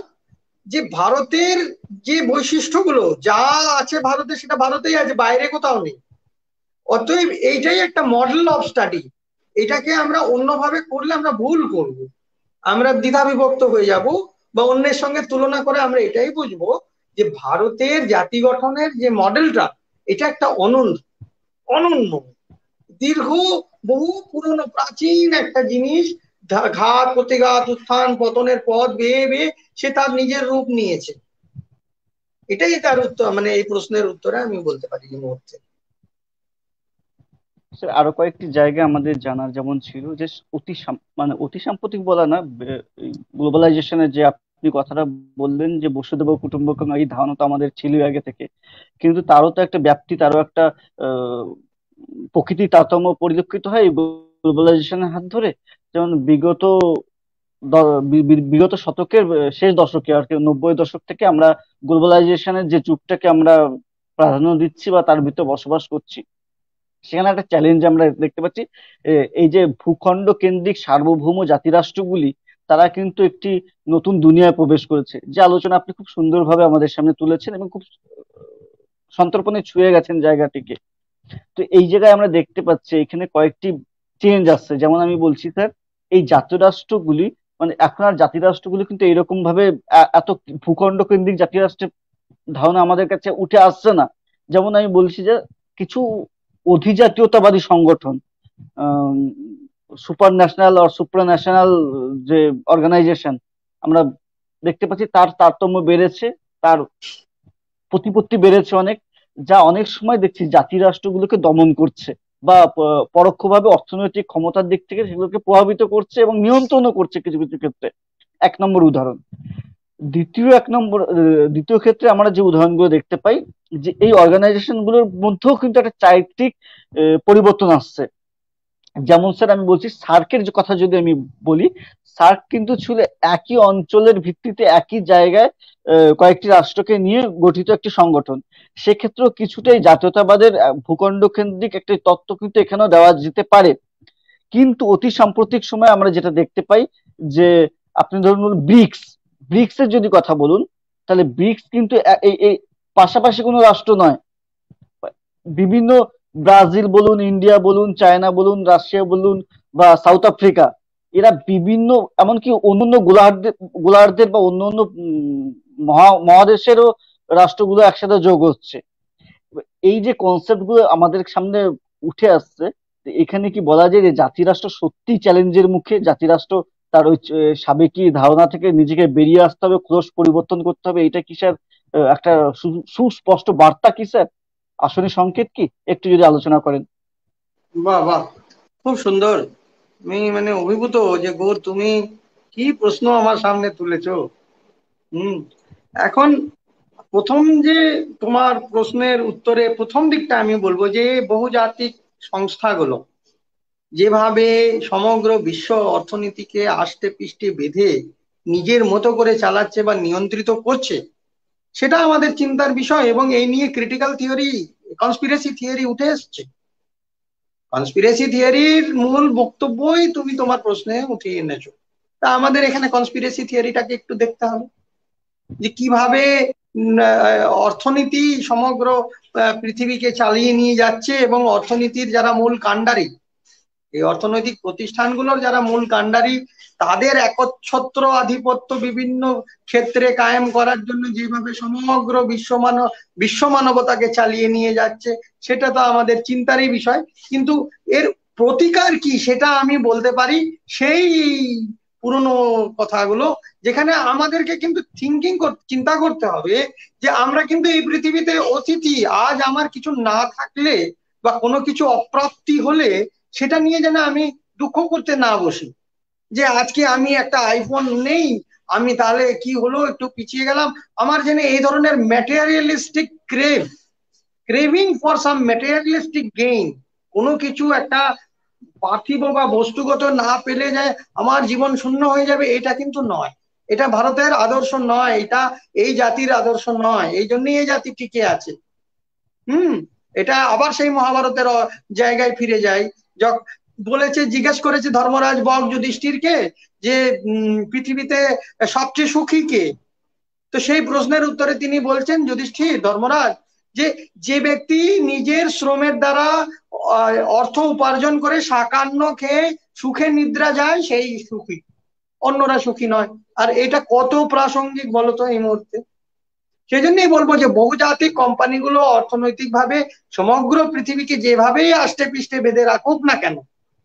যে ভারতের যে বৈশিষ্ট্যগুলো যা আছে ভারতে, সেটা ভারতেই আছে, বাইরে কোথাও নেই। অতএব এইটাই একটা মডেল অফ স্টাডি। এটাকে আমরা অন্যভাবে করলে আমরা ভুল করব, আমরা দ্বিধা বিভক্ত হয়ে যাব, বা অন্যের সঙ্গে তুলনা করে আমরা এটাই বুঝবো যে ভারতের জাতি গঠনের যে মডেলটা, এটা একটা অনন্য, অনন্য, দীর্ঘ, বহু পুরনো প্রাচীন একটা জিনিস। ঘাত প্রতিঘাত, উত্থান পতনের পথ বেয়ে বেয়ে সে তার নিজের রূপ নিয়েছে। এটাই তার উত্তর, মানে এই প্রশ্নের উত্তরে আমি বলতে পারি এই মুহূর্তে। স্যার আরো কয়েকটি জায়গা আমাদের জানার যেমন ছিল, যে মানে অতি সাম্প্রতিক বলা না, গ্লোবালাইজেশনের যে আপনি কথাটা বললেন, যে বসুধৈব কুটুম্বকম, এই ধারণা তো আমাদের ছিল আগে থেকে, কিন্তু তারও তো একটা ব্যাপ্তি, তারও একটা আহ, প্রকৃতির তারতম্য পরিলক্ষিত হয় গ্লোবালাইজেশনের হাত ধরে। যেমন বিগত শতকের শেষ দশকে আর কি, 90 দশক থেকে আমরা গ্লোবালাইজেশনের যে যুগটাকে আমরা প্রাধান্য দিচ্ছি বা তার ভিতরে বসবাস করছি, সেখানে একটা চ্যালেঞ্জ আমরা দেখতে পাচ্ছি। এই যে ভূখণ্ড কেন্দ্রিক সার্বভৌম জাতিরাষ্ট্রগুলি, তারা কিন্তু একটি নতুন দুনিয়ায় প্রবেশ করেছে, যে আলোচনা আপনি খুব সুন্দরভাবে আমাদের সামনে তুলেছেন এবং খুব সন্তর্পণে ছুঁয়ে গেছেন জায়গাটিকে। তো এই জায়গায় আমরা দেখতে পাচ্ছি এখানে কয়েকটি চেঞ্জ আসছে। যেমন আমি বলছি স্যার, এই জাতিরাষ্ট্রগুলি, মানে এখন আর জাতিরাষ্ট্রগুলি কিন্তু এরকম ভাবে এত ভূখণ্ড কেন্দ্রিক জাতিরাষ্ট্রের ধারণা আমাদের কাছে উঠে আসছে না। যেমন আমি বলছি যে কিছু অধিজাতীয়তাবাদী সংগঠন, সুপার ন্যাশনাল আর সুপ্রা ন্যাশনাল যে অর্গানাইজেশন, আমরা দেখতে পাচ্ছি তার তারতম্য বেড়েছে, তার প্রতিপত্তি বেড়েছে অনেক, যা অনেক সময় দেখছি জাতি রাষ্ট্রগুলোকে দমন করছে বা পরোক্ষভাবে অর্থনৈতিক ক্ষমতার দিক থেকে সেগুলোকে প্রভাবিত করছে এবং নিয়ন্ত্রণও করছে কিছু কিছু ক্ষেত্রে। এক নম্বর উদাহরণ। দ্বিতীয় ক্ষেত্রে আমরা যে উদাহরণগুলো দেখতে পাই, যে এই অর্গানাইজেশন গুলোর মধ্যেও কিন্তু একটা চারিত্রিক পরিবর্তন আসছে। যেমন স্যার আমি বলছি সার্কের যে কথা যদি আমি বলি, সার্ক কিন্তু ছিল একই অঞ্চলের ভিত্তিতে একই জায়গায় কয়েকটি রাষ্ট্রকে নিয়ে গঠিত একটি সংগঠন। সেক্ষেত্রেও কিছুটাই জাতীয়তাবাদের ভূখণ্ড কেন্দ্রিক একটি তত্ত্ব কিন্তু এখানেও দেওয়া যেতে পারে। কিন্তু অতি সাম্প্রতিক সময়ে আমরা যেটা দেখতে পাই যে, আপনি ধরুন ব্রিক্স, ব্রিক্স এর যদি কথা বলুন, তাহলে ব্রিক্স কিন্তু এই পাশাপাশি কোনো রাষ্ট্র নয়। বিভিন্ন ব্রাজিল বলুন, ইন্ডিয়া বলুন, চায়না বলুন, রাশিয়া বলুন বা সাউথ আফ্রিকা, এরা বিভিন্ন, এমনকি অন্যান্য গোলার্ধের বা অন্যান্য মহাদেশেরও রাষ্ট্রগুলো একসাথে যোগ হচ্ছে। এই যে কনসেপ্ট গুলো আমাদের সামনে উঠে আসছে, এখানে কি বলা যায় যে জাতিরাষ্ট্র সত্যি চ্যালেঞ্জের মুখে? জাতিরাষ্ট্র তার ওই সাবেকি ধারণা থেকে নিজেকে বেরিয়ে আসতে হবে, ক্রোশ পরিবর্তন করতে হবে, এটা কি স্যার একটা সুস্পষ্ট বার্তা কি স্যার? আসলে সংকেত কি, একটু যদি আলোচনা করেন। বাহ বাহ, খুব সুন্দর। আমি মানে অভিভূত যে গৌর, তুমি কি প্রশ্ন আমার সামনে তুলেছো। হুম। এখন প্রথম যে তোমার প্রশ্নের উত্তরে প্রথম দিকটা আমি বলবো যে বহুজাতিক সংস্থাগুলো যেভাবে সমগ্র বিশ্ব অর্থনীতিকে আষ্টে পৃষ্ঠে বেঁধে নিজের মতো করে চালাচ্ছে বা নিয়ন্ত্রিত করছে, সেটা আমাদের চিন্তার বিষয়। এবং এই নিয়ে ক্রিটিক্যাল থিওরি, কনস্পিরেসি থিওরি উঠে এসছে। কনস্পিরেসি থিওরির মূল বক্তব্যই তুমি তোমার প্রশ্নে উঠিয়ে এনেছো। তা আমাদের এখানে কনস্পিরেসি থিওরিটাকে একটু দেখতে হবে যে কিভাবে অর্থনীতি সমগ্র পৃথিবীকে চালিয়ে নিয়ে যাচ্ছে, এবং অর্থনীতির যারা মূল কাণ্ডারি, এই অর্থনৈতিক প্রতিষ্ঠানগুলোর যারা মূল কাণ্ডারি, তাদের একচ্ছত্র আধিপত্য বিভিন্ন ক্ষেত্রে কায়েম করার জন্য যেভাবে সমগ্র বিশ্ব মানবতাকে চালিয়ে নিয়ে যাচ্ছে, সেটা তো আমাদের চিন্তারই বিষয়। কিন্তু এর প্রতিকার কি সেটা আমি বলতে পারি সেই পুরনো কথাগুলো, যেখানে আমাদেরকে কিন্তু চিন্তা করতে হবে যে আমরা কিন্তু এই পৃথিবীতে অতিথি। আজ আমার কিছু না থাকলে বা কোনো কিছু অপ্রাপ্তি হলে সেটা নিয়ে যেন আমি দুঃখ করতে না বসি, যে আজকে আমি একটা আইফোন নেই, আমি তাহলে কি হলো, একটু পিছিয়ে গেলাম। আমার যেন এই ধরনের materialistic craving for some materialistic gain, কোনো কিছু একটা পার্থিব বা বস্তুগত না পেলে যায় আমার জীবন শূন্য হয়ে যাবে, এটা কিন্তু নয়। এটা ভারতের আদর্শ নয়, এটা এই জাতির আদর্শ নয়। এই জন্যই এই জাতি টিকে আছে। হুম। এটা আবার সেই মহাভারতের জায়গায় ফিরে যায়। বলেছে, জিজ্ঞেস করেছে ধর্মরাজ বক যুধিষ্ঠিরকে যে পৃথিবীতে সবচেয়ে সুখী কে? তো সেই প্রশ্নের উত্তরে তিনি বলছেন, যুধিষ্ঠির, ধর্মরাজ, যে যে ব্যক্তি নিজের শ্রমের দ্বারা অর্থ উপার্জন করে সাকান্ন খেয়ে সুখে নিদ্রা যায় সেই সুখী, অন্যরা সুখী নয়। আর এটা কত প্রাসঙ্গিক বলতো এই মুহূর্তে। সেই জন্যই বলবো যে বহুজাতিক কোম্পানিগুলো অর্থনৈতিকভাবে সমগ্র পৃথিবীকে যেভাবেই আষ্টে পৃষ্ঠে বেঁধে রাখুক না কেন,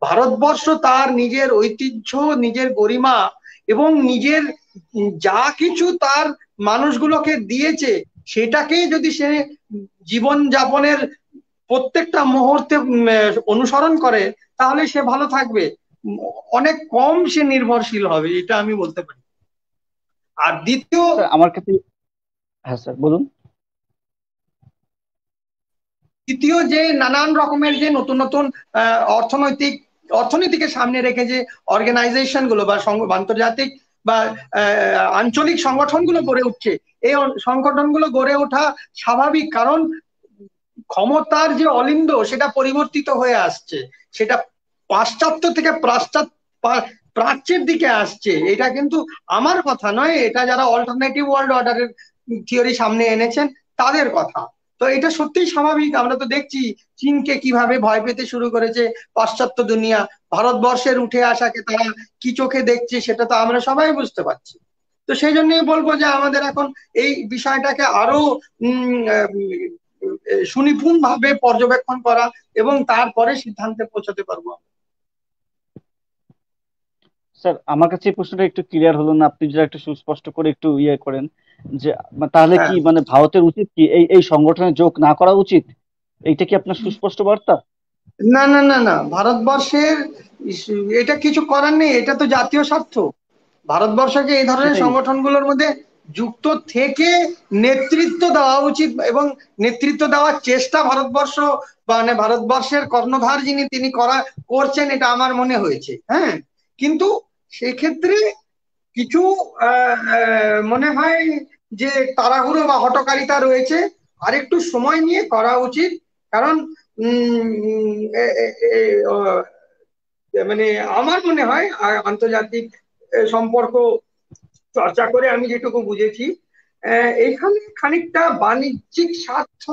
ভারতবর্ষ তার নিজের ঐতিহ্য, নিজের গরিমা এবং নিজের যা কিছু তার মানুষগুলোকে দিয়েছে, সেটাকে যদি সে জীবন যাপনের প্রত্যেকটা মুহূর্তে অনুসরণ করে, তাহলে সে ভালো থাকবে। অনেক কম সে নির্ভরশীল হবে, এটা আমি বলতে পারি। আর দ্বিতীয়, আমার কাছে, হ্যাঁ স্যার বলুন। যে নানান রকমের যে নতুন নতুন অর্থনীতিকে সামনে রেখে যে অর্গানাইজেশন গুলো বা আন্তর্জাতিক বা আঞ্চলিক সংগঠনগুলো গড়ে উঠছে, এই সংগঠনগুলো গড়ে ওঠা স্বাভাবিক। কারণ ক্ষমতার যে অলিন্দ সেটা পরিবর্তিত হয়ে আসছে, সেটা পাশ্চাত্য থেকে প্রাচ্যের দিকে আসছে। এটা কিন্তু আমার কথা নয়, এটা যারা অল্টারনেটিভ ওয়ার্ল্ড অর্ডারের থিওরি সামনে এনেছেন তাদের কথা। তো এটা সত্যিই স্বাভাবিক। আমরা তো দেখছি চীনকে কিভাবে ভয় পেতে শুরু করেছে পাশ্চাত্য দুনিয়া, ভারতবর্ষের উঠে আসাকে তারা কি চোখে দেখছে সেটা তো আমরা সবাই বুঝতে পারছি। তো সেই জন্যই বলবো যে আমাদের এখন এই বিষয়টাকে আরো সুনিপুণ ভাবে পর্যবেক্ষণ করা এবং তারপরে সিদ্ধান্তে পৌঁছাতে পারবো। স্যার আমার কাছে এই প্রশ্নটা একটু ক্লিয়ার হলো না, আপনি যদি একটু সুস্পষ্ট করে একটু ইয়ে করেন যে তাহলে হ্যাঁ, কি মানে ভারতের উচিত কি এই এই সংগঠনে যোগ না করা উচিত? এইটা কি আপনার সুস্পষ্ট বার্তা? না না না না, ভারতবর্ষের এটা কিছু করার নেই, এটা তো জাতীয় স্বার্থ। ভারতবর্ষকে এই ধরনের সেটাই। সংগঠনগুলোর মধ্যে যুক্ত থেকে নেতৃত্ব দেওয়া উচিত, এবং নেতৃত্ব দেওয়ার চেষ্টা ভারতবর্ষ মানে ভারতবর্ষের কর্ণধার যিনি তিনি করছেন এটা আমার মনে হয়েছে। হ্যাঁ, কিন্তু সেক্ষেত্রে কিছু মনে হয় যে তাড়াহুড়ো বা হঠকারিতা রয়েছে, আরেকটু সময় নিয়ে করা উচিত। কারণ মানে আমার মনে হয় আন্তর্জাতিক সম্পর্ক চর্চা করে আমি যেটুকু বুঝেছি, এখানে খানিকটা বাণিজ্যিক স্বার্থ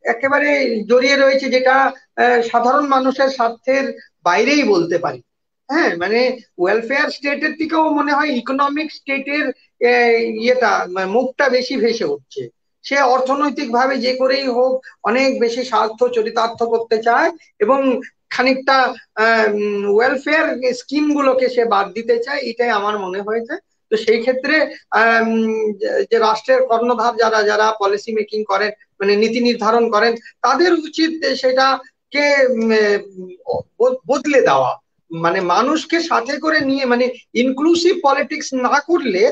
একেবারে জড়িয়ে রয়েছে, যেটা সাধারণ মানুষের স্বার্থের বাইরেই বলতে পারি। হ্যাঁ, মানে ওয়েলফেয়ার স্টেটের থেকেও মনে হয় ইকোনমিক স্টেটের ইয়েটা মুখটা বেশি ভেসে উঠছে। সে অর্থনৈতিক ভাবে যে করেই হোক অনেক বেশি স্বার্থ চরিতার্থ করতে চায়, এবং খানিকটা ওয়েলফেয়ার স্কিম গুলোকে সে বাদ দিতে চায়, এটাই আমার মনে হয়েছে। তো সেই ক্ষেত্রে আম, যে রাষ্ট্রের কর্ণধার যারা যারা পলিসি মেকিং করেন, মানে নীতি নির্ধারণ করেন, তাদের উচিত সেটাকে বদলে দেওয়া। মানে মানুষকে সাথে করে নিয়ে, মানে ইনক্লুসিভ পলিটিক্স না করলে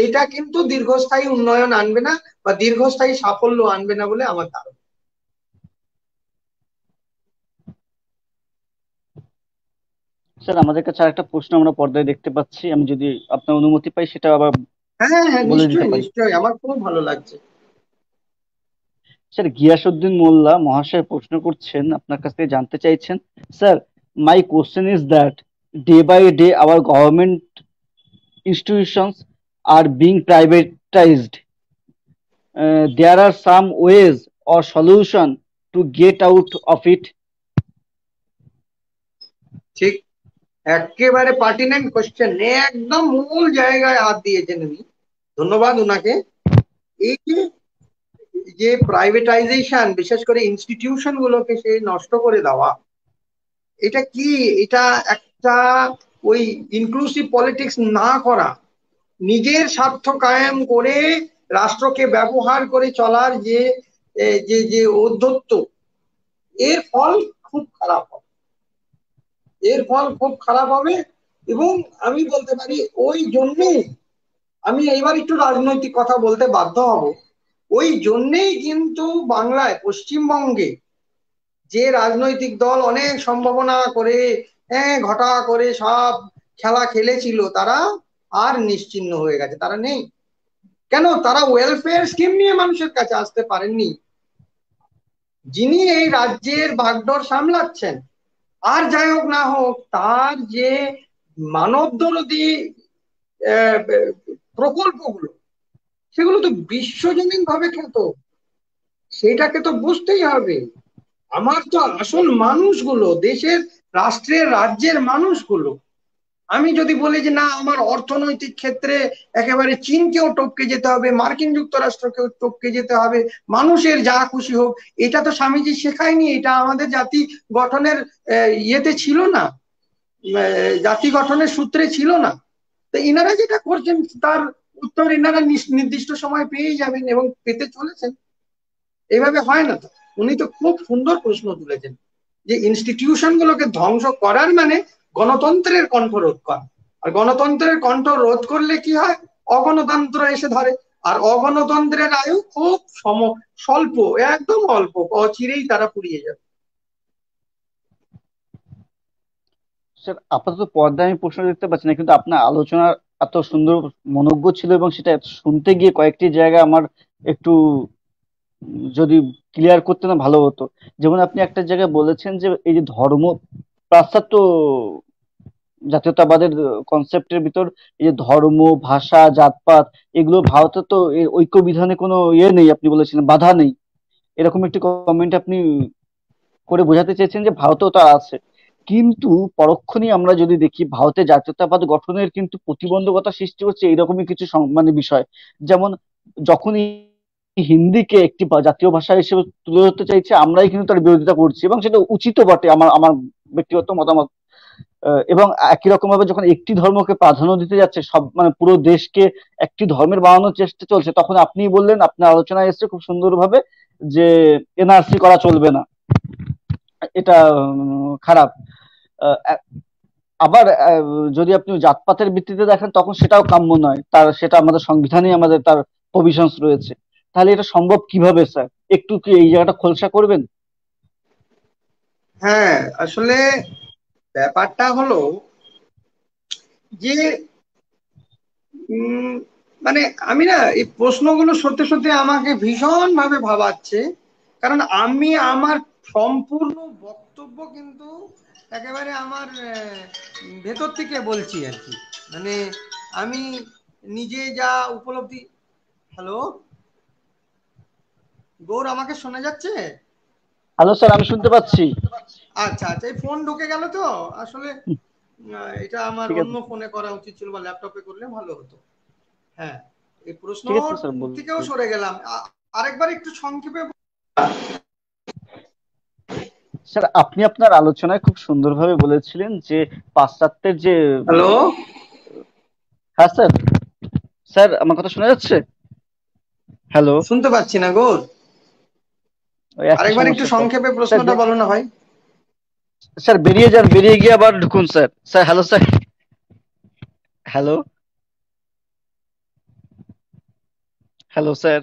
এটা কিন্তু দীর্ঘস্থায়ী উন্নয়ন আনবে না বা দীর্ঘস্থায়ী সাফল্য আনবে না বলে আমার ধারণা। স্যার আমাদের কাছে আরেকটা প্রশ্ন আমরা পর্দায় দেখতে পাচ্ছি, আমি যদি আপনার অনুমতি পাই সেটা আবার হ্যাঁ হ্যাঁ, বলে দিতে নিশ্চয়ই পারি। নিশ্চয়ই, আমার খুব ভালো লাগছে। স্যার গিয়াসউদ্দিন মোল্লা মহাশয় প্রশ্ন করছেন, আপনার কাছ থেকে জানতে চাইছেন, sir my question is that day by day our government institutions are being privatized. There are some ways or solution to get out of it. ঠিক, একেবারে পার্টিনেন্ট কোশ্চেন, একদম মূল জায়গায় হাত দিয়েছেন উনি। ধন্যবাদ উনাকে। এই যে যে প্রাইভেটাইজেশন, বিশেষ করে ইনস্টিটিউশন গুলোকে সে নষ্ট করে দেওয়া, এটা কি? এটা একটা ওই ইনক্লুসিভ পলিটিক্স না করা, নিজের স্বার্থ কায়েম করে রাষ্ট্রকে ব্যবহার করে চলার যে যে যে ঔদ্ধত্য, এর ফল খুব খারাপ হবে। এর ফল খুব খারাপ হবে। এবং আমি বলতে পারি ওই জন্যেই, আমি এইবার একটু রাজনৈতিক কথা বলতে বাধ্য হব, ওই জন্যেই কিন্তু বাংলায়, পশ্চিমবঙ্গে যে রাজনৈতিক দল অনেক সম্ভাবনা করে, হ্যাঁ ঘটা করে সব খেলা খেলেছিল, তারা আর নিশ্চিহ্ন হয়ে গেছে, তারা নেই। কেন? তারা ওয়েলফেয়ার স্কিম নিয়ে মানুষের কাছে আসতে পারেননি। যিনি এই রাজ্যের ভাগডোর সামলাচ্ছেন, আর যাই হোক না হোক, তার যে মানবদরদী প্রকল্পগুলো, সেগুলো তো বিশ্বজনীন ভাবে খ্যাত। সেটাকে তো বুঝতেই হবে। আমার তো আসল মানুষগুলো, দেশের রাষ্ট্রের রাজ্যের মানুষগুলো, আমি যদি বলি যে না আমার অর্থনৈতিক ক্ষেত্রে একেবারে চীনকেও টপকে যেতে হবে, মার্কিন যুক্তরাষ্ট্রকেও টপকে যেতে হবে, মানুষের যা খুশি হোক, এটা তো স্বামীজি শেখায়নি, এটা আমাদের জাতি গঠনের ইয়েতে ছিল না, জাতি গঠনের সূত্রে ছিল না। তো ইনারা যেটা করছেন তার উত্তর ইনারা নির্দিষ্ট সময় পেয়েই যাবেন এবং পেতে চলেছেন। এইভাবে হয় না তো। উনি তো খুব সুন্দর প্রশ্ন তুলেছেন যে ইনস্টিটিউশন গুলোকে ধ্বংস করার মানে গণতন্ত্রের কণ্ঠ রোধ করা। আর গণতন্ত্রের কণ্ঠ রোধ করলে কি হয়? অগণতন্ত্র এসে ধরে। আর অগণতন্ত্রের আয়ু খুব স্বল্প, একদম অল্প, অচিরেই তারা ফুরিয়ে যাবে। স্যার আপাতত পর্দায় আমি প্রশ্ন দেখতে পাচ্ছি না, কিন্তু আপনার আলোচনা এত সুন্দর মনোজ্ঞ ছিল এবং সেটা শুনতে গিয়ে কয়েকটি জায়গায় আমার একটু যদি ক্লিয়ার করতে না ভালো হতো। যেমন আপনি একটা জায়গায় বলেছেন যে এই যে ধর্ম, পাশ্চাত্য জাতীয়তাবাদের কনসেপ্টের ভিতর এই যে ধর্ম, ভাষা, জাতপাত, এগুলো ভারতে তো এর ঐক্য বিধানে কোনো ইয়ে নেই, আপনি বলেছিলেন বাধা নেই, এরকম একটি কমেন্ট আপনি করে বোঝাতে চেয়েছেন যে ভারতেও তা আছে। কিন্তু পরক্ষণে আমরা যদি দেখি ভারতে জাতীয়তাবাদ গঠনের কিন্তু প্রতিবন্ধকতা সৃষ্টি হচ্ছে এইরকমই কিছু মানে বিষয়। যেমন যখনই হিন্দিকে একটি জাতীয় ভাষা হিসেবে তুলে ধরতে চাইছে, আমরাই কিন্তু তার বিরোধিতা করছি, এবং সেটা উচিত বটে, আমার আমার ব্যক্তিগত মতামত। এবং একই রকম ভাবে যখন একটি ধর্মকে প্রাধান্য দিতে যাচ্ছে, সব মানে পুরো দেশকে একটি ধর্মের বানানোর চেষ্টা চলছে, তখন আপনি বললেন, আপনার আলোচনায় এসছে খুব সুন্দরভাবে, যে এনআরসি করা চলবে না, এটা খারাপ। আহ, আবার যদি আপনি জাতপাতের ভিত্তিতে দেখেন, তখন সেটাও কাম্য নয়, তার সেটা আমাদের সংবিধানেই আমাদের তার প্রভিশনস রয়েছে। তাহলে এটা সম্ভব কিভাবে স্যার? একটু কি এই জায়গাটা খোলসা করবেন? হ্যাঁ, আসলে ব্যাপারটা হলো যে উম, মানে আমি না এই প্রশ্নগুলো সত্যি সত্যি আমাকে ভীষণ ভাবে ভাবাচ্ছে। কারণ আমি আমার সম্পূর্ণ বক্তব্য কিন্তু একেবারে আমার ভেতর থেকে বলছি আর কি। মানে আমি নিজে যা উপলব্ধি। হ্যালো গৌর, আমাকে শোনা যাচ্ছে? হ্যালো স্যার, আমি শুনতে পাচ্ছি। আচ্ছা আচ্ছা, এই ফোন ঢুকে গেল তো আসলে। হুম, এটা আমার ঠিক অন্য আছে, ফোনে করা উচিত ছিল বা ল্যাপটপে করলে ভালো হতো। হ্যাঁ, এই প্রশ্ন ঠিক আছে স্যার, থেকেও বলুন। সরে গেলাম। আরেকবার একটু সংক্ষেপে স্যার, আপনি আপনার আলোচনায় খুব সুন্দরভাবে বলেছিলেন যে পাশ্চাত্যের যে, হ্যালো, হ্যাঁ স্যার, স্যার আমার কথা শোনা যাচ্ছে? হ্যালো? শুনতে পাচ্ছি না গৌর। ওই একই আরেকবার একটু সমস্যা স্যার। সংক্ষেপে স্যার প্রশ্নটা বলো না ভাই। স্যার বেরিয়ে যান, বেরিয়ে গিয়ে আবার ঢুকুন sir. Sir hello sir, hello, hello sir.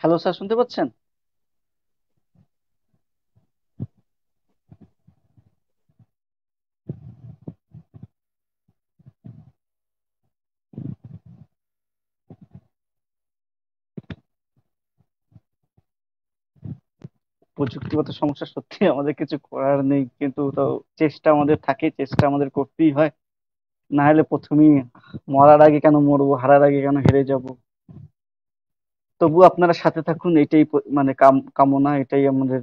Hello sir, শুনতে পাচ্ছেন? প্রযুক্তিগত সমস্যা, সত্যি আমাদের কিছু করার নেই, কিন্তু তো চেষ্টা আমাদের থাকে, চেষ্টা আমাদের করতেই হয়। না হলে প্রথমেই মরার আগে কেন মরবো, হারার আগে কেন হেরে যাব। তবু আপনারা সাথে থাকুন, এটাই মানে কামনা, এটাই আমাদের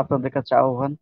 আপনাদের কাছে আহ্বান।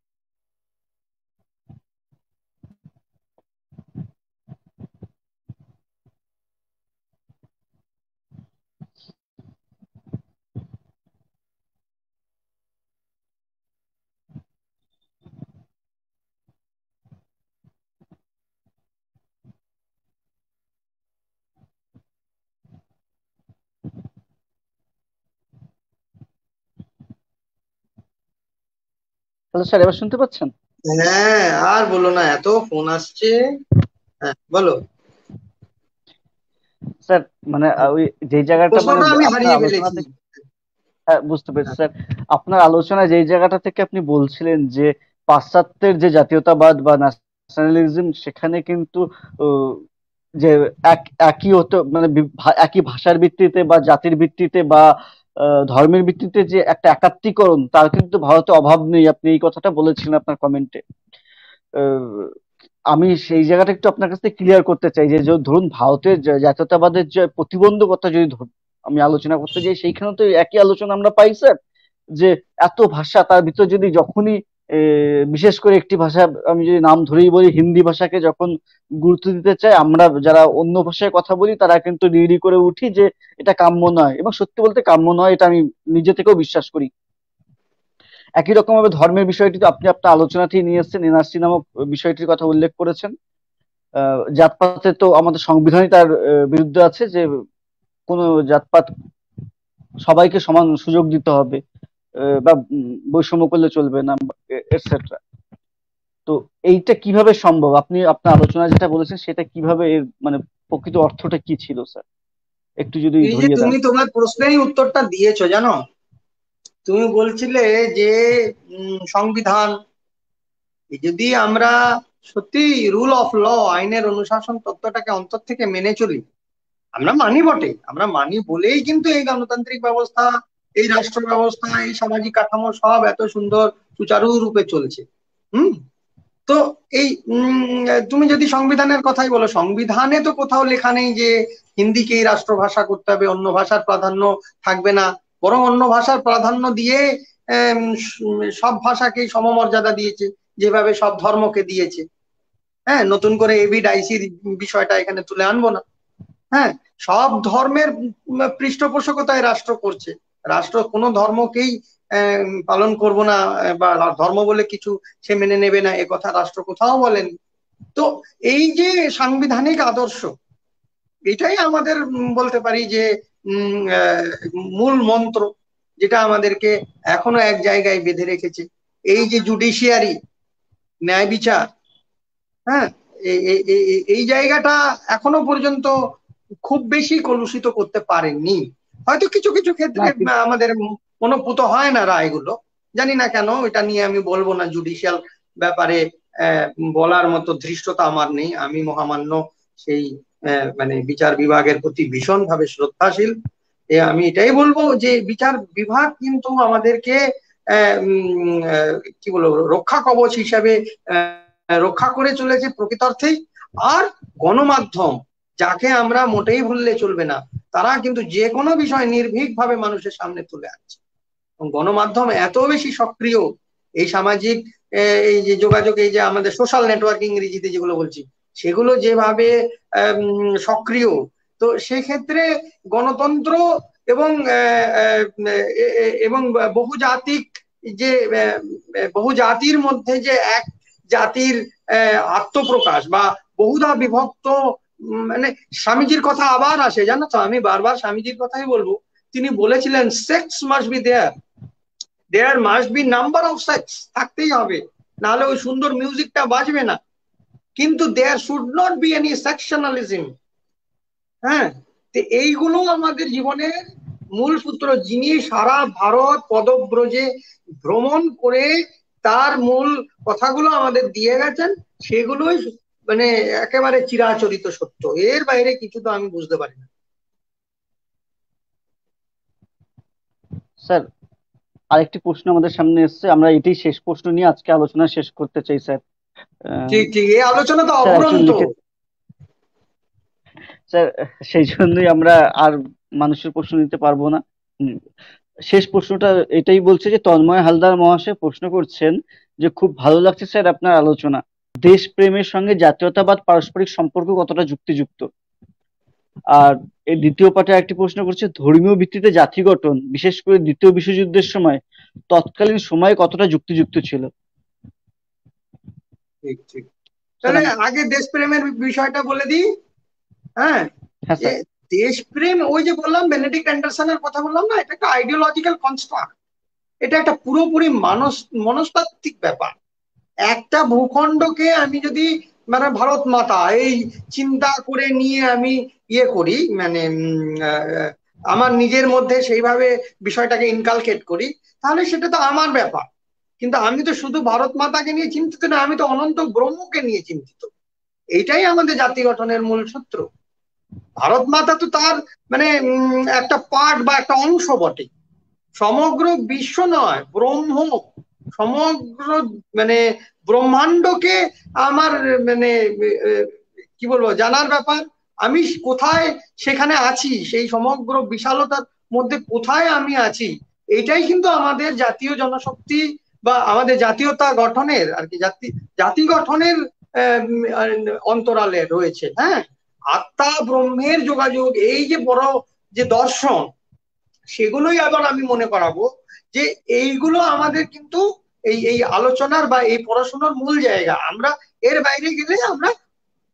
হ্যালো স্যার, এবার শুনতে পাচ্ছেন? হ্যাঁ, আর বলো না, এত ফোন আসছে। হ্যাঁ বলো। স্যার মানে ওই যে জায়গাটা মানে প্রশ্নটা আমি আপনার হারিয়ে আলোচনা ফেলেছি। থেকে, হ্যাঁ বুঝতে পেরেছি স্যার। আপনার আলোচনায় যেই জায়গাটা থেকে আপনি বলছিলেন যে পাশ্চাত্যের যে জাতীয়তাবাদ বা ন্যাশনালিজম, সেখানে কিন্তু আহ, যে একই হতো মানে একই ভাষার ভিত্তিতে বা জাতির ভিত্তিতে বা ধর্মের ভিত্তিতে যে একটা একাত্মীকরণ, তার কিন্তু ভারতে অভাব নেই, আপনি এই কথাটা বলেছিলেন আপনার কমেন্টে। আমি সেই জায়গাটা একটু আপনার কাছ থেকে ক্লিয়ার করতে চাই, যে ধরুন ভারতের জাতীয়তাবাদের যে প্রতিবন্ধকতা যদি আমি আলোচনা করতে যাই, সেইখানে তো একই আলোচনা আমরা পাই স্যার, যে এত ভাষা তার ভিতর যদি যখনই বিশেষ করে একটি ভাষা, আমি যদি নাম ধরেই বলি, হিন্দি ভাষাকে যখন গুরুত্ব দিতে চাই, আমরা যারা অন্য ভাষায় কথা বলি তারা কিন্তু রিড়ি করে উঠি যে এটা কাম্য নয়, এবং সত্যি বলতে কাম্য নয়, এটা আমি নিজে থেকেও বিশ্বাস করি। একই রকম ভাবে ধর্মের বিষয়টি তো আপনি আপনার আলোচনাতেই নিয়ে এসেছেন, এনআরসি নামক বিষয়টির কথা উল্লেখ করেছেন। জাতপাতে তো আমাদের সংবিধানই তার বিরুদ্ধে আছে, যে কোনো জাতপাত, সবাইকে সমান সুযোগ দিতে হবে। বা বৈষম্য করলে চলবে না, এটসেট্রা। তো এইটা কিভাবে সম্ভব? আপনি আপনার আলোচনা যেটা বলেছেন সেটা কিভাবে, এর মানে প্রকৃত অর্থটা কি ছিল স্যার, একটু যদি এই যে ধরিয়ে দেন। তুমি তোমার প্রশ্নেরই উত্তরটা দিয়েছো জানো, তুমি বলছিলে যে সংবিধান, যদি আমরা সত্যি রুল অফ ল, আইনের অনুশাসন তত্ত্বটাকে অন্তর থেকে মেনে চলি, আমরা মানি বটে, আমরা মানি বলেই কিন্তু এই গণতান্ত্রিক ব্যবস্থা, এই রাষ্ট্র ব্যবস্থা, এই সামাজিক কাঠামো সব এত সুন্দর সুচারু রূপে চলছে। হুম। তো এই তুমি যদি সংবিধানের কথাই বলো, সংবিধানে তো কোথাও লেখা নেই যে হিন্দিকেই রাষ্ট্রভাষা করতে হবে, অন্য ভাষার প্রাধান্য থাকবে না, বরং অন্য ভাষার প্রাধান্য দিয়ে সব ভাষাকেই সমমর্যাদা দিয়েছে, যেভাবে সব ধর্মকে দিয়েছে। হ্যাঁ, নতুন করে এবিডাইসির বিষয়টা এখানে তুলে আনবো না। হ্যাঁ, সব ধর্মের পৃষ্ঠপোষকতায় রাষ্ট্র করছে। রাষ্ট্র কোনো ধর্মকেই পালন করব না, বা ধর্ম বলে কিছু সে মেনে নেবে না, এ কথা রাষ্ট্র কোথাও বলেনি। তো এই যে সাংবিধানিক আদর্শ, এটাই আমাদের বলতে পারি যে মূল মন্ত্র, যেটা আমাদেরকে এখনো এক জায়গায় বেঁধে রেখেছে। এই যে জুডিশিয়ারি, ন্যায় বিচার, হ্যাঁ, এই জায়গাটা এখনো পর্যন্ত খুব বেশি কলুষিত করতে পারেনি। হয়তো কিছু কিছু না ক্ষেত্রে আমাদের মনোপুত হয় না রায়গুলো, জানি না কেন, এটা নিয়ে আমি বলবো না। জুডিশিয়াল ব্যাপারে আহ, বলার মতো ধৃষ্টতা আমার নেই। আমি মহামান্য সেই মানে বিচার বিভাগের প্রতি ভীষণ ভাবে শ্রদ্ধাশীল। আমি এটাই বলবো যে বিচার বিভাগ কিন্তু আমাদেরকে কি বলবো, রক্ষা কবচ হিসাবে রক্ষা করে চলেছে প্রকৃতার্থেই। আর গণমাধ্যম, যাকে আমরা মোটেই ভুললে চলবে না, তারা কিন্তু যে কোনো বিষয় নির্ভীকভাবে মানুষের সামনে তুলে আনছে। গণমাধ্যম এত বেশি সক্রিয় এই সামাজিক এই যে যোগাযোগ, এই যে আমাদের সোশ্যাল নেটওয়ার্কিং ইংরেজিতে যেগুলো বলছি, সেগুলো যেভাবে সক্রিয়, তো সেক্ষেত্রে গণতন্ত্র এবং এবং বহুজাতিক যে বহুজাতির মধ্যে যে এক জাতির আত্মপ্রকাশ, বা বহুধা বিভক্ত, মানে স্বামীজির কথা আবার আসে, জানো তো, আমি বারবার স্বামীজির কথাই বলবো। তিনি বলেছিলেন sects must be there, there must be number of sects, থাকতেই হবে, নাহলে ওই সুন্দর মিউজিকটা বাজবে না। কিন্তু there should not be any sectionalism. হ্যাঁ, তো এইগুলো আমাদের জীবনের মূল সূত্র। যিনি সারা ভারত পদব্রজে ভ্রমণ করে তার মূল কথাগুলো আমাদের দিয়ে গেছেন, সেগুলোই মানে একেবারে চিরাচরিত সত্য, এর বাইরে কিছু তো আমি বুঝতে পারি না। স্যার, আরেকটি প্রশ্ন আমাদের সামনে এসেছে, আমরা এটাই শেষ প্রশ্ন নিয়ে আজকে আলোচনা শেষ করতে চাই স্যার। ঠিক ঠিক, এই আলোচনা তো স্যার একজন অফুরন্ত। লিখে, স্যার সেই জন্যই আমরা আর মানুষের প্রশ্ন নিতে পারবো না। উম, শেষ প্রশ্নটা এটাই বলছে যে তন্ময় হালদার মহাশয় প্রশ্ন করছেন যে খুব ভালো লাগছে স্যার আপনার আলোচনা, দেশ প্রেমের সঙ্গে জাতীয়তাবাদ পারস্পরিক সম্পর্ক কতটা যুক্তিযুক্ত। আর এই দ্বিতীয় পার্টে একটি প্রশ্ন করছে, ধর্মীয় ভিত্তিতে জাতি গঠন বিশেষ করে দ্বিতীয় বিশ্বযুদ্ধের সময় তৎকালীন সময়ে কতটা যুক্তিযুক্ত ছিল। ঠিক ঠিক। স্যার তাহলে আগে দেশপ্রেমের বিষয়টা বলে দিই। হ্যাঁ, হ্যাঁ যে স্যার। দেশপ্রেম, ওই যে বললাম বেনেডিক্ট অ্যান্ডারসনের কথা বললাম না, এটা একটা আইডিওলজিক্যাল কনস্ট্রাক্ট। এটা একটা পুরোপুরি মনস্তাত্ত্বিক ব্যাপার। একটা ভূখণ্ডকে আমি যদি মানে ভারত মাতা এই চিন্তা করে নিয়ে আমি ইয়ে করি, মানে আমার নিজের মধ্যে সেইভাবে বিষয়টাকে ইনকালকেট করি, তাহলে সেটা তো আমার ব্যাপার। কিন্তু আমি তো শুধু ভারত মাতাকে নিয়ে চিন্তিত না, আমি তো অনন্ত ব্রহ্মকে নিয়ে চিন্তিত। এইটাই আমাদের জাতি গঠনের মূল সূত্র। ভারত মাতা তো তার মানে একটা পার্ট বা একটা অংশ বটে, সমগ্র বিশ্ব নয়, ব্রহ্ম, সমগ্র মানে ব্রহ্মাণ্ডকে আমার মানে কি বলবো জানার ব্যাপার। আমি কোথায় সেখানে আছি, সেই সমগ্র বিশালতার মধ্যে কোথায় আমি আছি, এইটাই কিন্তু আমাদের জাতীয় জনশক্তি বা আমাদের জাতীয়তা গঠনের আর কি, জাতি গঠনের অন্তরালে রয়েছে। হ্যাঁ, আত্মা ব্রহ্মের যোগাযোগ, এই যে বড় যে দর্শন, সেগুলোই আবার আমি মনে করাবো যে এইগুলো আমাদের কিন্তু এই এই আলোচনার বা এই পড়াশোনার মূল জায়গা। আমরা এর বাইরে গেলে আমরা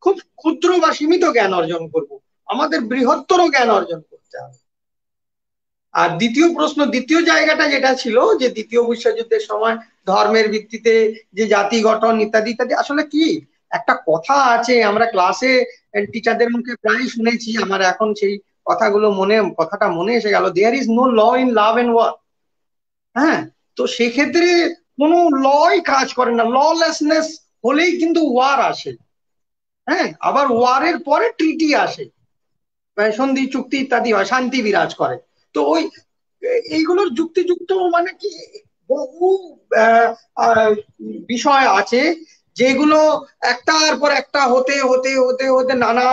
খুব ক্ষুদ্র বা সীমিত জ্ঞান অর্জন করব, আমাদের বৃহত্তর জ্ঞান অর্জন করতে হবে। আর দ্বিতীয় প্রশ্ন, দ্বিতীয় জায়গাটা যেটা ছিল যে দ্বিতীয় বিশ্বযুদ্ধের সময় ধর্মের ভিত্তিতে যে জাতি গঠন ইত্যাদি ইত্যাদি, আসলে কি একটা কথা আছে আমরা ক্লাসে টিচারদের মুখে প্রায় শুনেছি, আমার এখন সেই কথাটা মনে এসে গেল, there is no law in love and war. হ্যাঁ, তো সেক্ষেত্রে কোনো লই কাজ করে না, ললেসনেস হলেই কিন্তু ওয়ার আসে। হ্যাঁ, আবার ওয়ারের পরে ট্রিটি আসে, সন্ধি চুক্তি ইত্যাদি হয়, শান্তি বিরাজ করে। তো এইগুলোর যুক্তিযুক্ত মানে কি বহু আহ, আহ, বিষয় আছে যেগুলো একটার পর একটা হতে হতে হতে হতে নানা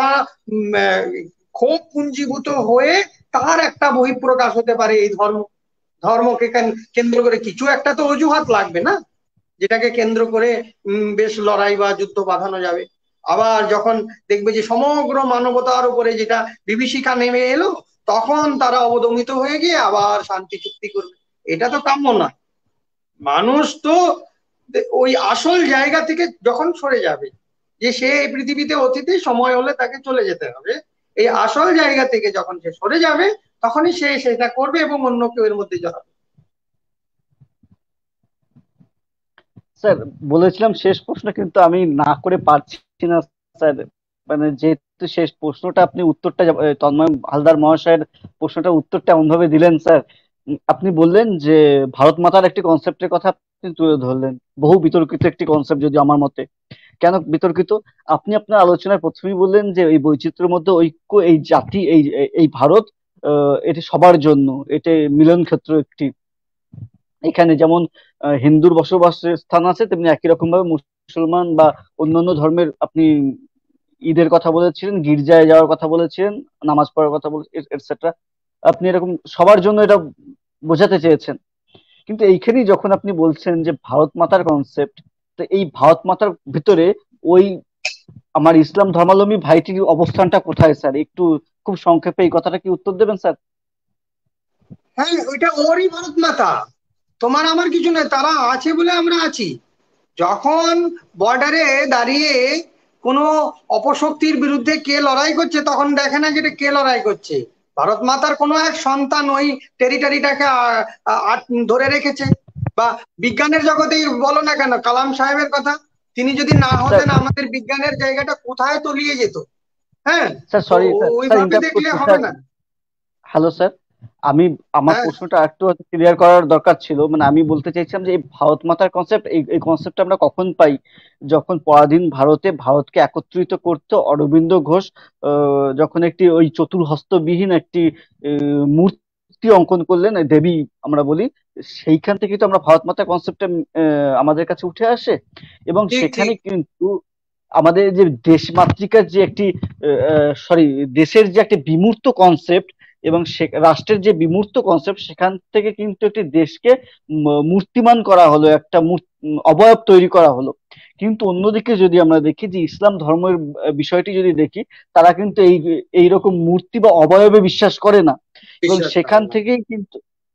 ক্ষোভ পুঞ্জীভূত হয়ে তার একটা বহিঃপ্রকাশ হতে পারে এই ধর্মকে কেন্দ্র করে। কিছু একটা তো অজুহাত লাগবে না যেটাকে কেন্দ্র করে বেশ লড়াই বা যুদ্ধ বাঁধানো যাবে। আবার যখন দেখবে যে সমগ্র মানবতার উপরে যেটা বিভীষিকা নেমে এলো, তখন তারা অবদমিত হয়ে গিয়ে আবার শান্তি চুক্তি করবে। এটা তো কাম্য নয়। মানুষ তো ওই আসল জায়গা থেকে যখন সরে যাবে, যে সে এই পৃথিবীতে অতিথি, সময় হলে তাকে চলে যেতে হবে, এই আসল জায়গা থেকে যখন সে সরে যাবে, তখনই সে সেটা করবে এবং অন্য কেউ এর মধ্যে জড়াবে। স্যার, বলেছিলাম শেষ প্রশ্ন, কিন্তু আমি না করে পারছি না স্যার। মানে যেহেতু শেষ প্রশ্নটা আপনি উত্তরটা তন্ময় হালদার মহাশয়ের প্রশ্নটার উত্তরটা এমন ভাবে দিলেন স্যার। আপনি বললেন যে ভারত মাতার একটি কনসেপ্টের কথা আপনি তুলে ধরলেন, বহু বিতর্কিত একটি কনসেপ্ট যদি আমার মতে। কেন বিতর্কিত? আপনি আপনার আলোচনায় প্রথমেই বললেন যে এই বৈচিত্র্যের মধ্যে ঐক্য, এই জাতি, এই এই ভারত, এটি সবার জন্য, এটি মিলন ক্ষেত্র একটি। এখানে যেমন হিন্দুর বসবাসের স্থান আছে, তেমনি একই রকম ভাবে মুসলমান বা অন্যান্য ধর্মের আপনি ঈদের কথা বলেছিলেন, গির্জায় যাওয়ার কথা বলেছিলেন, নামাজ পড়ার কথা বলে, এটসেট্রা। আপনি এরকম সবার জন্য এটা বোঝাতে চেয়েছেন। কিন্তু এইখানেই যখন আপনি বলছেন যে ভারত মাতার কনসেপ্ট, তো এই ভারত মাতার ভিতরে ওই আমার ইসলাম ধর্মাবলম্বী ভাইটির অবস্থানটা কোথায় স্যার? একটু খুব সংক্ষেপে এই কথাটা কি উত্তর দেবেন স্যার? হ্যাঁ, ওইটা ওরই ভারত মাতা, তোমার আমার কিছু নয়, তারা আছে বলে আমরা আছি। যখন বর্ডারে দাঁড়িয়ে কোনো অপশক্তির বিরুদ্ধে কে লড়াই করছে, তখন দেখে না যেটা কে লড়াই করছে, ভারত মাতার কোনো এক সন্তান ওই টেরিটারিটাকে ধরে রেখেছে। বা বিজ্ঞানের জগতেই বলো না কেন, কালাম সাহেবের কথা, তিনি যদি না স্যার, হতেন আমাদের বিজ্ঞানের জায়গাটা কোথায় তলিয়ে যেত। হ্যাঁ, স্যার তো সরি স্যার, স্যার ওইভাবে ইন্টারাপ্ট দেখলে করছি হবে স্যার। না। হ্যালো স্যার, আমি আমার হ্যাঁ, প্রশ্নটা একটু ক্লিয়ার করার দরকার ছিল। মানে আমি বলতে চাইছিলাম যে এই ভারত মাতার কনসেপ্ট, এই কনসেপ্টটা আমরা কখন পাই? যখন পরাধীন ভারতে ভারতকে একত্রিত করতে অরবিন্দ ঘোষ যখন একটি ওই চতুর্হস্তবিহীন একটি মূর্তি অঙ্কন করলেন, দেবী আমরা বলি, সেইখান থেকে তো আমরা ভারত মাতার কনসেপ্টটা আমাদের কাছে উঠে আসে। এবং ঠিক সেখানে ঠিক। কিন্তু আমাদের যে দেশমাতৃকার যে একটি সরি, দেশের যে একটি বিমূর্ত কনসেপ্ট এবং রাষ্ট্রের যে বিমূর্ত কনসেপ্ট, সেখান থেকে কিন্তু একটি দেশকে মূর্তিমান করা হলো, একটা অবয়ব তৈরি করা হলো। কিন্তু অন্যদিকে যদি আমরা দেখি যে ইসলাম ধর্মের বিষয়টি যদি দেখি, তারা কিন্তু এইরকম মূর্তি বা অবয়বে বিশ্বাস করে না। এবং বিশ্বাস করে না।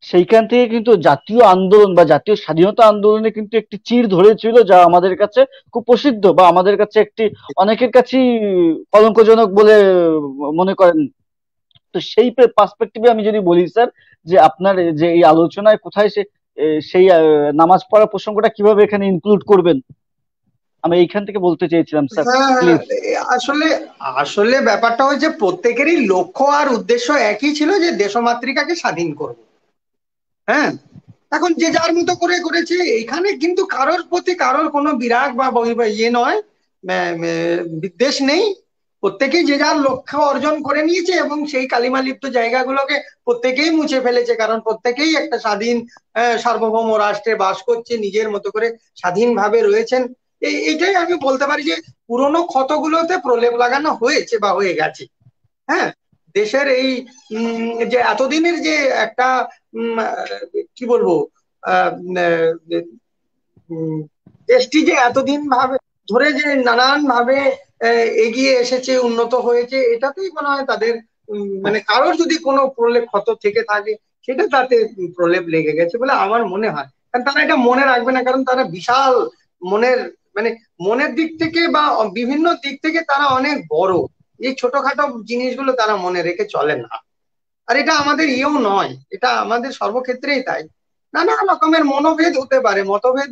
সেইখান থেকে কিন্তু জাতীয় আন্দোলন বা জাতীয় স্বাধীনতা আন্দোলনে কিন্তু একটি চির ধরেছিল, যা আমাদের কাছে খুব প্রসিদ্ধ, বা আমাদের কাছে একটি অনেকের কাছেই কলঙ্কজনক বলে মনে করেন। তো সেই পার্সপেক্টিভে আমি যদি বলি স্যার, যে আপনার যে এই আলোচনায় কোথায় সেই নামাজ পড়ার প্রসঙ্গটা কিভাবে এখানে ইনক্লুড করবেন, আমি এইখান থেকে বলতে চেয়েছিলাম স্যার। হ্যাঁ হ্যাঁ, প্লিজ। আসলে আসলে ব্যাপারটা হচ্ছে প্রত্যেকেরই লক্ষ্য আর উদ্দেশ্য একই ছিল, যে দেশমাতৃকাকে স্বাধীন করব। হ্যাঁ, এখন যে যার মতো করে করেছে, এখানে কিন্তু কারোর প্রতি কারোর কোনো বিরাগ বা বা ইয়ে নয়, বিদ্বেষ নেই। প্রত্যেকেই যে যার লক্ষ্য অর্জন করে নিয়েছে এবং সেই কালিমা লিপ্ত জায়গাগুলোকে প্রত্যেকেই মুছে ফেলেছে, কারণ প্রত্যেকেই একটা স্বাধীন সার্বভৌম রাষ্ট্রে বাস করছে, নিজের মতো করে স্বাধীনভাবে রয়েছেন। এইটাই আমি বলতে পারি যে পুরোনো ক্ষতগুলোতে প্রলেপ লাগানো হয়েছে বা হয়ে গেছে। হ্যাঁ, দেশের এই যে এতদিনের যে একটা কি বলবো, আহ, উম, দেশটি যে এতদিন ভাবে ধরে যে নানান ভাবে এগিয়ে এসেছে, উন্নত হয়েছে, এটাতেই মনে হয় তাদের মানে কারোর যদি কোনো প্রলেপ ক্ষত থেকে থাকে, সেটা তাতে প্রলেপ লেগে গেছে বলে আমার মনে হয়। কারণ তারা এটা মনে রাখবে না, কারণ তারা বিশাল মনের, মানে মনের দিক থেকে বা বিভিন্ন দিক থেকে তারা অনেক বড়। এই ছোটখাটো জিনিসগুলো তারা মনে রেখে চলে না। আর এটা আমাদের ইয়েও নয়, এটা আমাদের সর্বক্ষেত্রেই তাই। নানা রকমের মনোভেদ হতে পারে, মতভেদ,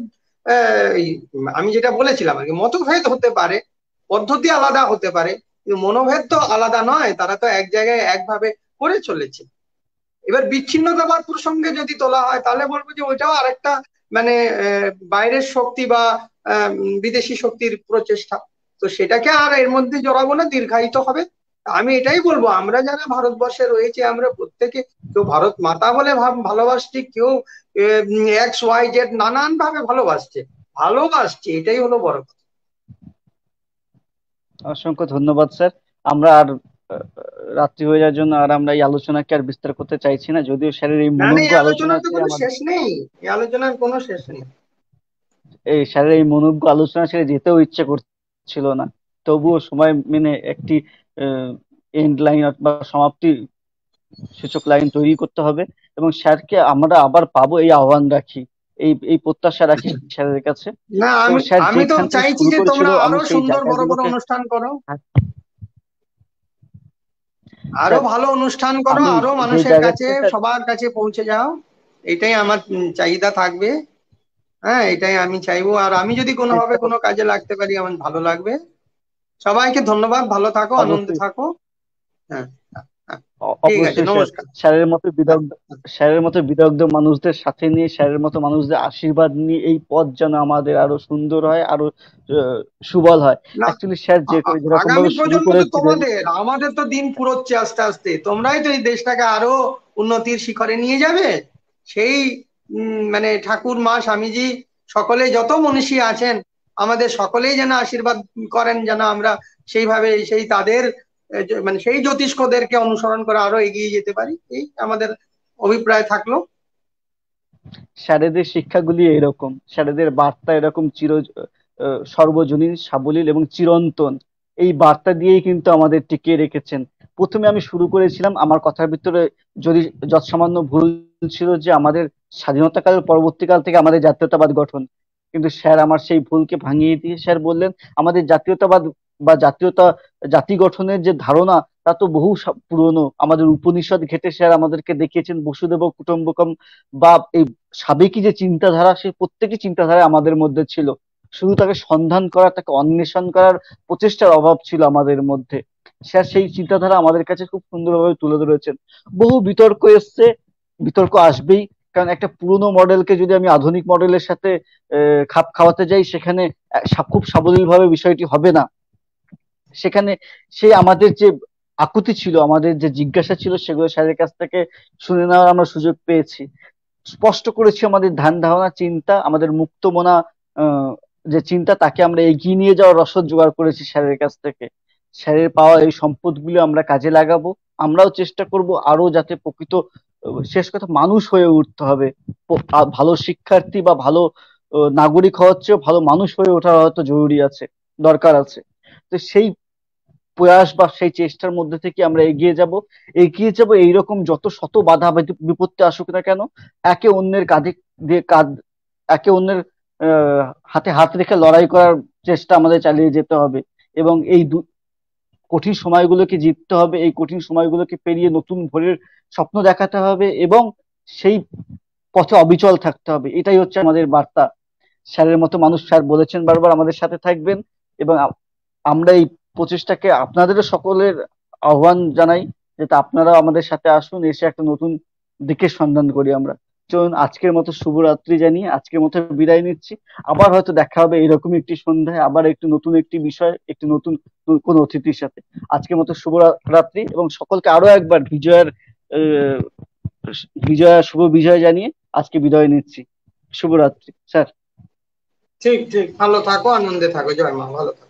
আমি যেটা বলেছিলাম আর কি, মতভেদ হতে পারে, পদ্ধতি আলাদা হতে পারে, কিন্তু মনোভেদ তো আলাদা নয়, তারা তো এক জায়গায় একভাবে করে চলেছে। এবার বিচ্ছিন্নতাবাদ প্রসঙ্গে যদি তোলা হয় তাহলে বলবো যে ওইটাও আরেকটা মানে বাইরের শক্তি বা বিদেশি শক্তির প্রচেষ্টা। তো সেটাকে আর এর মধ্যে জড়াবো না, দীর্ঘায়িত হবে। আমি এটাই বলবো, আমরা যারা ভারতবর্ষে রয়েছে আমরা প্রত্যেকে, কেউ ভারত মাতা বলে ভালোবাসছি, কেউ এক্স ওয়াই জেড নানান ভাবে ভালোবাসছে, ভালোবাসছে, এটাই হলো বড় কথা। অসংখ্য ধন্যবাদ স্যার। আমরা আর রাত্রি হয়ে যাওয়ার জন্য আর আমরা এই আলোচনাকে আর বিস্তার করতে চাইছি না, যদিও স্যারের এই না না, মনোজ্ঞ এই আলোচনা আলোচনার তো ছেড়ে কোনো আমাদের শেষ নেই, এই আলোচনার কোনো শেষ নেই। এই স্যারের এই মনোজ্ঞ আলোচনা ছেড়ে যেতেও ইচ্ছে করছিল না, তবুও সময় মেনে একটি এন্ড লাইন বা সমাপ্তি সূচক লাইন তৈরি করতে হবে, এবং স্যারকে আমরা আবার পাবো এই আহ্বান রাখি, এই এই প্রত্যাশা রাখি স্যারের কাছে। না, তো আমি স্যার আমি তো যেখান থেকে চাইছি শুরু যে করেছিল তোমরা আমি আরো সেই সুন্দর বড় বড় জায়গাগুলোকে, অনুষ্ঠান করো, আরো স্যার ভালো অনুষ্ঠান করো, আমি আরো যে মানুষের জায়গা কাছে, থেকে স্যার, সবার কাছে পৌঁছে যাও। এটাই আমার চাহিদা থাকবে। হ্যাঁ, এটাই আমি চাইবো। আর আমি যদি কোনোভাবে চেষ্টা কোনো করবো কাজে লাগতে পারি আমার ভালো লাগবে। সবাইকে ধন্যবাদ, ভালো থাকো, আনন্দে অবশ্যই। থাকো। হ্যাঁ, হ্যাঁ, হ্যাঁ, ঠিক আছে, অবশ্যই স্যার, নমস্কার। স্যারের মতো হ্যাঁ, বিদগ্ধ, স্যারের মতো বিদগ্ধ মানুষদের সাথে নিয়ে, স্যারের মতো মানুষদের আশীর্বাদ নিয়ে এই পথ যেন আমাদের আরো সুন্দর হয়, আরো আহ, সুবল হয়। না, অ্যাকচুয়ালি স্যার যে যেরকম আগামী ভাবে শুরু প্রজন্ম তো করেছিলেন, তোমাদের, আমাদের তো দিন ফুরোচ্ছে আস্তে আস্তে, তোমরাই তো এই দেশটাকে আরো উন্নতির শিখরে নিয়ে যাবে। সেই মানে ঠাকুর মা স্বামীজি সকলেই, যত মনীষী আছেন আমাদের, সকলেই যেন আশীর্বাদ করেন, যেন আমরা সেইভাবে সেই তাদের মানে সেই জ্যোতিষ্কদেরকে অনুসরণ করে আরো এগিয়ে যেতে পারি, এই আমাদের অভিপ্রায় থাকলো। স্যারেদের শিক্ষাগুলি এরকম, স্যারেদের বার্তা এরকম সর্বজনীন, সাবলীল এবং চিরন্তন। এই বার্তা দিয়েই কিন্তু আমাদের টিকিয়ে রেখেছেন। প্রথমে আমি শুরু করেছিলাম আমার কথার ভিতরে যদি যৎসামান্য ভুল ছিল, যে আমাদের স্বাধীনতাকালের পরবর্তীকাল থেকে আমাদের জাতীয়তাবাদ গঠন, কিন্তু স্যার আমার সেই ভুলকে ভাঙিয়ে দিয়ে স্যার বললেন আমাদের জাতীয়তাবাদ বা জাতি গঠনের যে ধারণা তা তো বহু পুরনো। আমাদের উপনিষদ ঘেঁটে স্যার আমাদেরকে দেখিয়েছেন বসুদেব কুটুম্বকম, বা এই সাবেকি যে চিন্তাধারা, সেই প্রত্যেকটি চিন্তাধারা আমাদের মধ্যে ছিল, শুধু তাকে সন্ধান করা, তাকে অন্বেষণ করার প্রচেষ্টার অভাব ছিল আমাদের মধ্যে। স্যার সেই চিন্তাধারা আমাদের কাছে খুব সুন্দরভাবে তুলে ধরেছেন। বহু বিতর্ক এসছে, বিতর্ক আসবেই, কারণ একটা পুরোনো মডেলকে যদি আমি আধুনিক মডেলের সাথে খাপ খাওয়াতে যাই, সেখানে খুব সাবলীল ভাবে বিষয়টি হবে না। সেখানে সেই আমাদের যে আকুতি ছিল, আমাদের যে জিজ্ঞাসা ছিল, সেগুলো স্যারের কাছ থেকে শুনে নেওয়ার আমরা সুযোগ পেয়েছি। স্পষ্ট করেছি আমাদের ধ্যান ধারণা, চিন্তা, আমাদের মুক্ত মনা যে চিন্তা, তাকে আমরা এগিয়ে নিয়ে যাওয়ার রসদ জোগাড় করেছি স্যারের কাছ থেকে। স্যারের পাওয়া এই সম্পদগুলো আমরা কাজে লাগাবো। আমরাও চেষ্টা করব আরো যাতে প্রকৃত, শেষ কথা মানুষ হয়ে উঠতে হবে। ভালো শিক্ষার্থী বা ভালো নাগরিক হওয়ার চেয়েও ভালো মানুষ হয়ে ওঠার হয়তো জরুরি আছে, দরকার আছে। তো সেই প্রয়াস বা সেই চেষ্টার মধ্যে থেকে আমরা এগিয়ে যাব এইরকম যত শত বাধা বিপত্তি আসুক না কেন, একে অন্যের কাঁধে দিয়ে কাঁধ, একে অন্যের হাতে হাত রেখে লড়াই করার চেষ্টা আমাদের চালিয়ে যেতে হবে, এবং এই কঠিন সময়গুলোকে জিততে হবে, এই কঠিন সময়গুলোকে পেরিয়ে নতুন ভোরের স্বপ্ন দেখাতে হবে, এবং সেই পথে অবিচল থাকতে হবে। এটাই হচ্ছে আমাদের বার্তা। স্যারের মতো মানুষ, স্যার বলেছেন বারবার, আমাদের সাথে থাকবেন, এবং আমরা এই প্রচেষ্টাকে আপনাদেরও সকলের আহ্বান জানাই, যাতে আপনারাও আমাদের সাথে আসুন, এসে একটা নতুন দিকের সন্ধান করি আমরা। চলুন আজকের মতো শুভরাত্রি জানিয়ে আজকের মতো বিদায় নিচ্ছি। আবার হয়তো দেখা হবে এরকম একটি সন্ধ্যায়, আবার একটি নতুন একটি বিষয়, একটি নতুন কোন অতিথির সাথে। আজকের মতো শুভরাত্রি, এবং সকলকে আরো একবার আহ, শুভ বিজয় জানিয়ে আজকে বিদায় নিচ্ছি। শুভরাত্রি স্যার। ঠিক ঠিক, ভালো থাকো, আনন্দে থাকো, জয় মা, ভালো থাকো।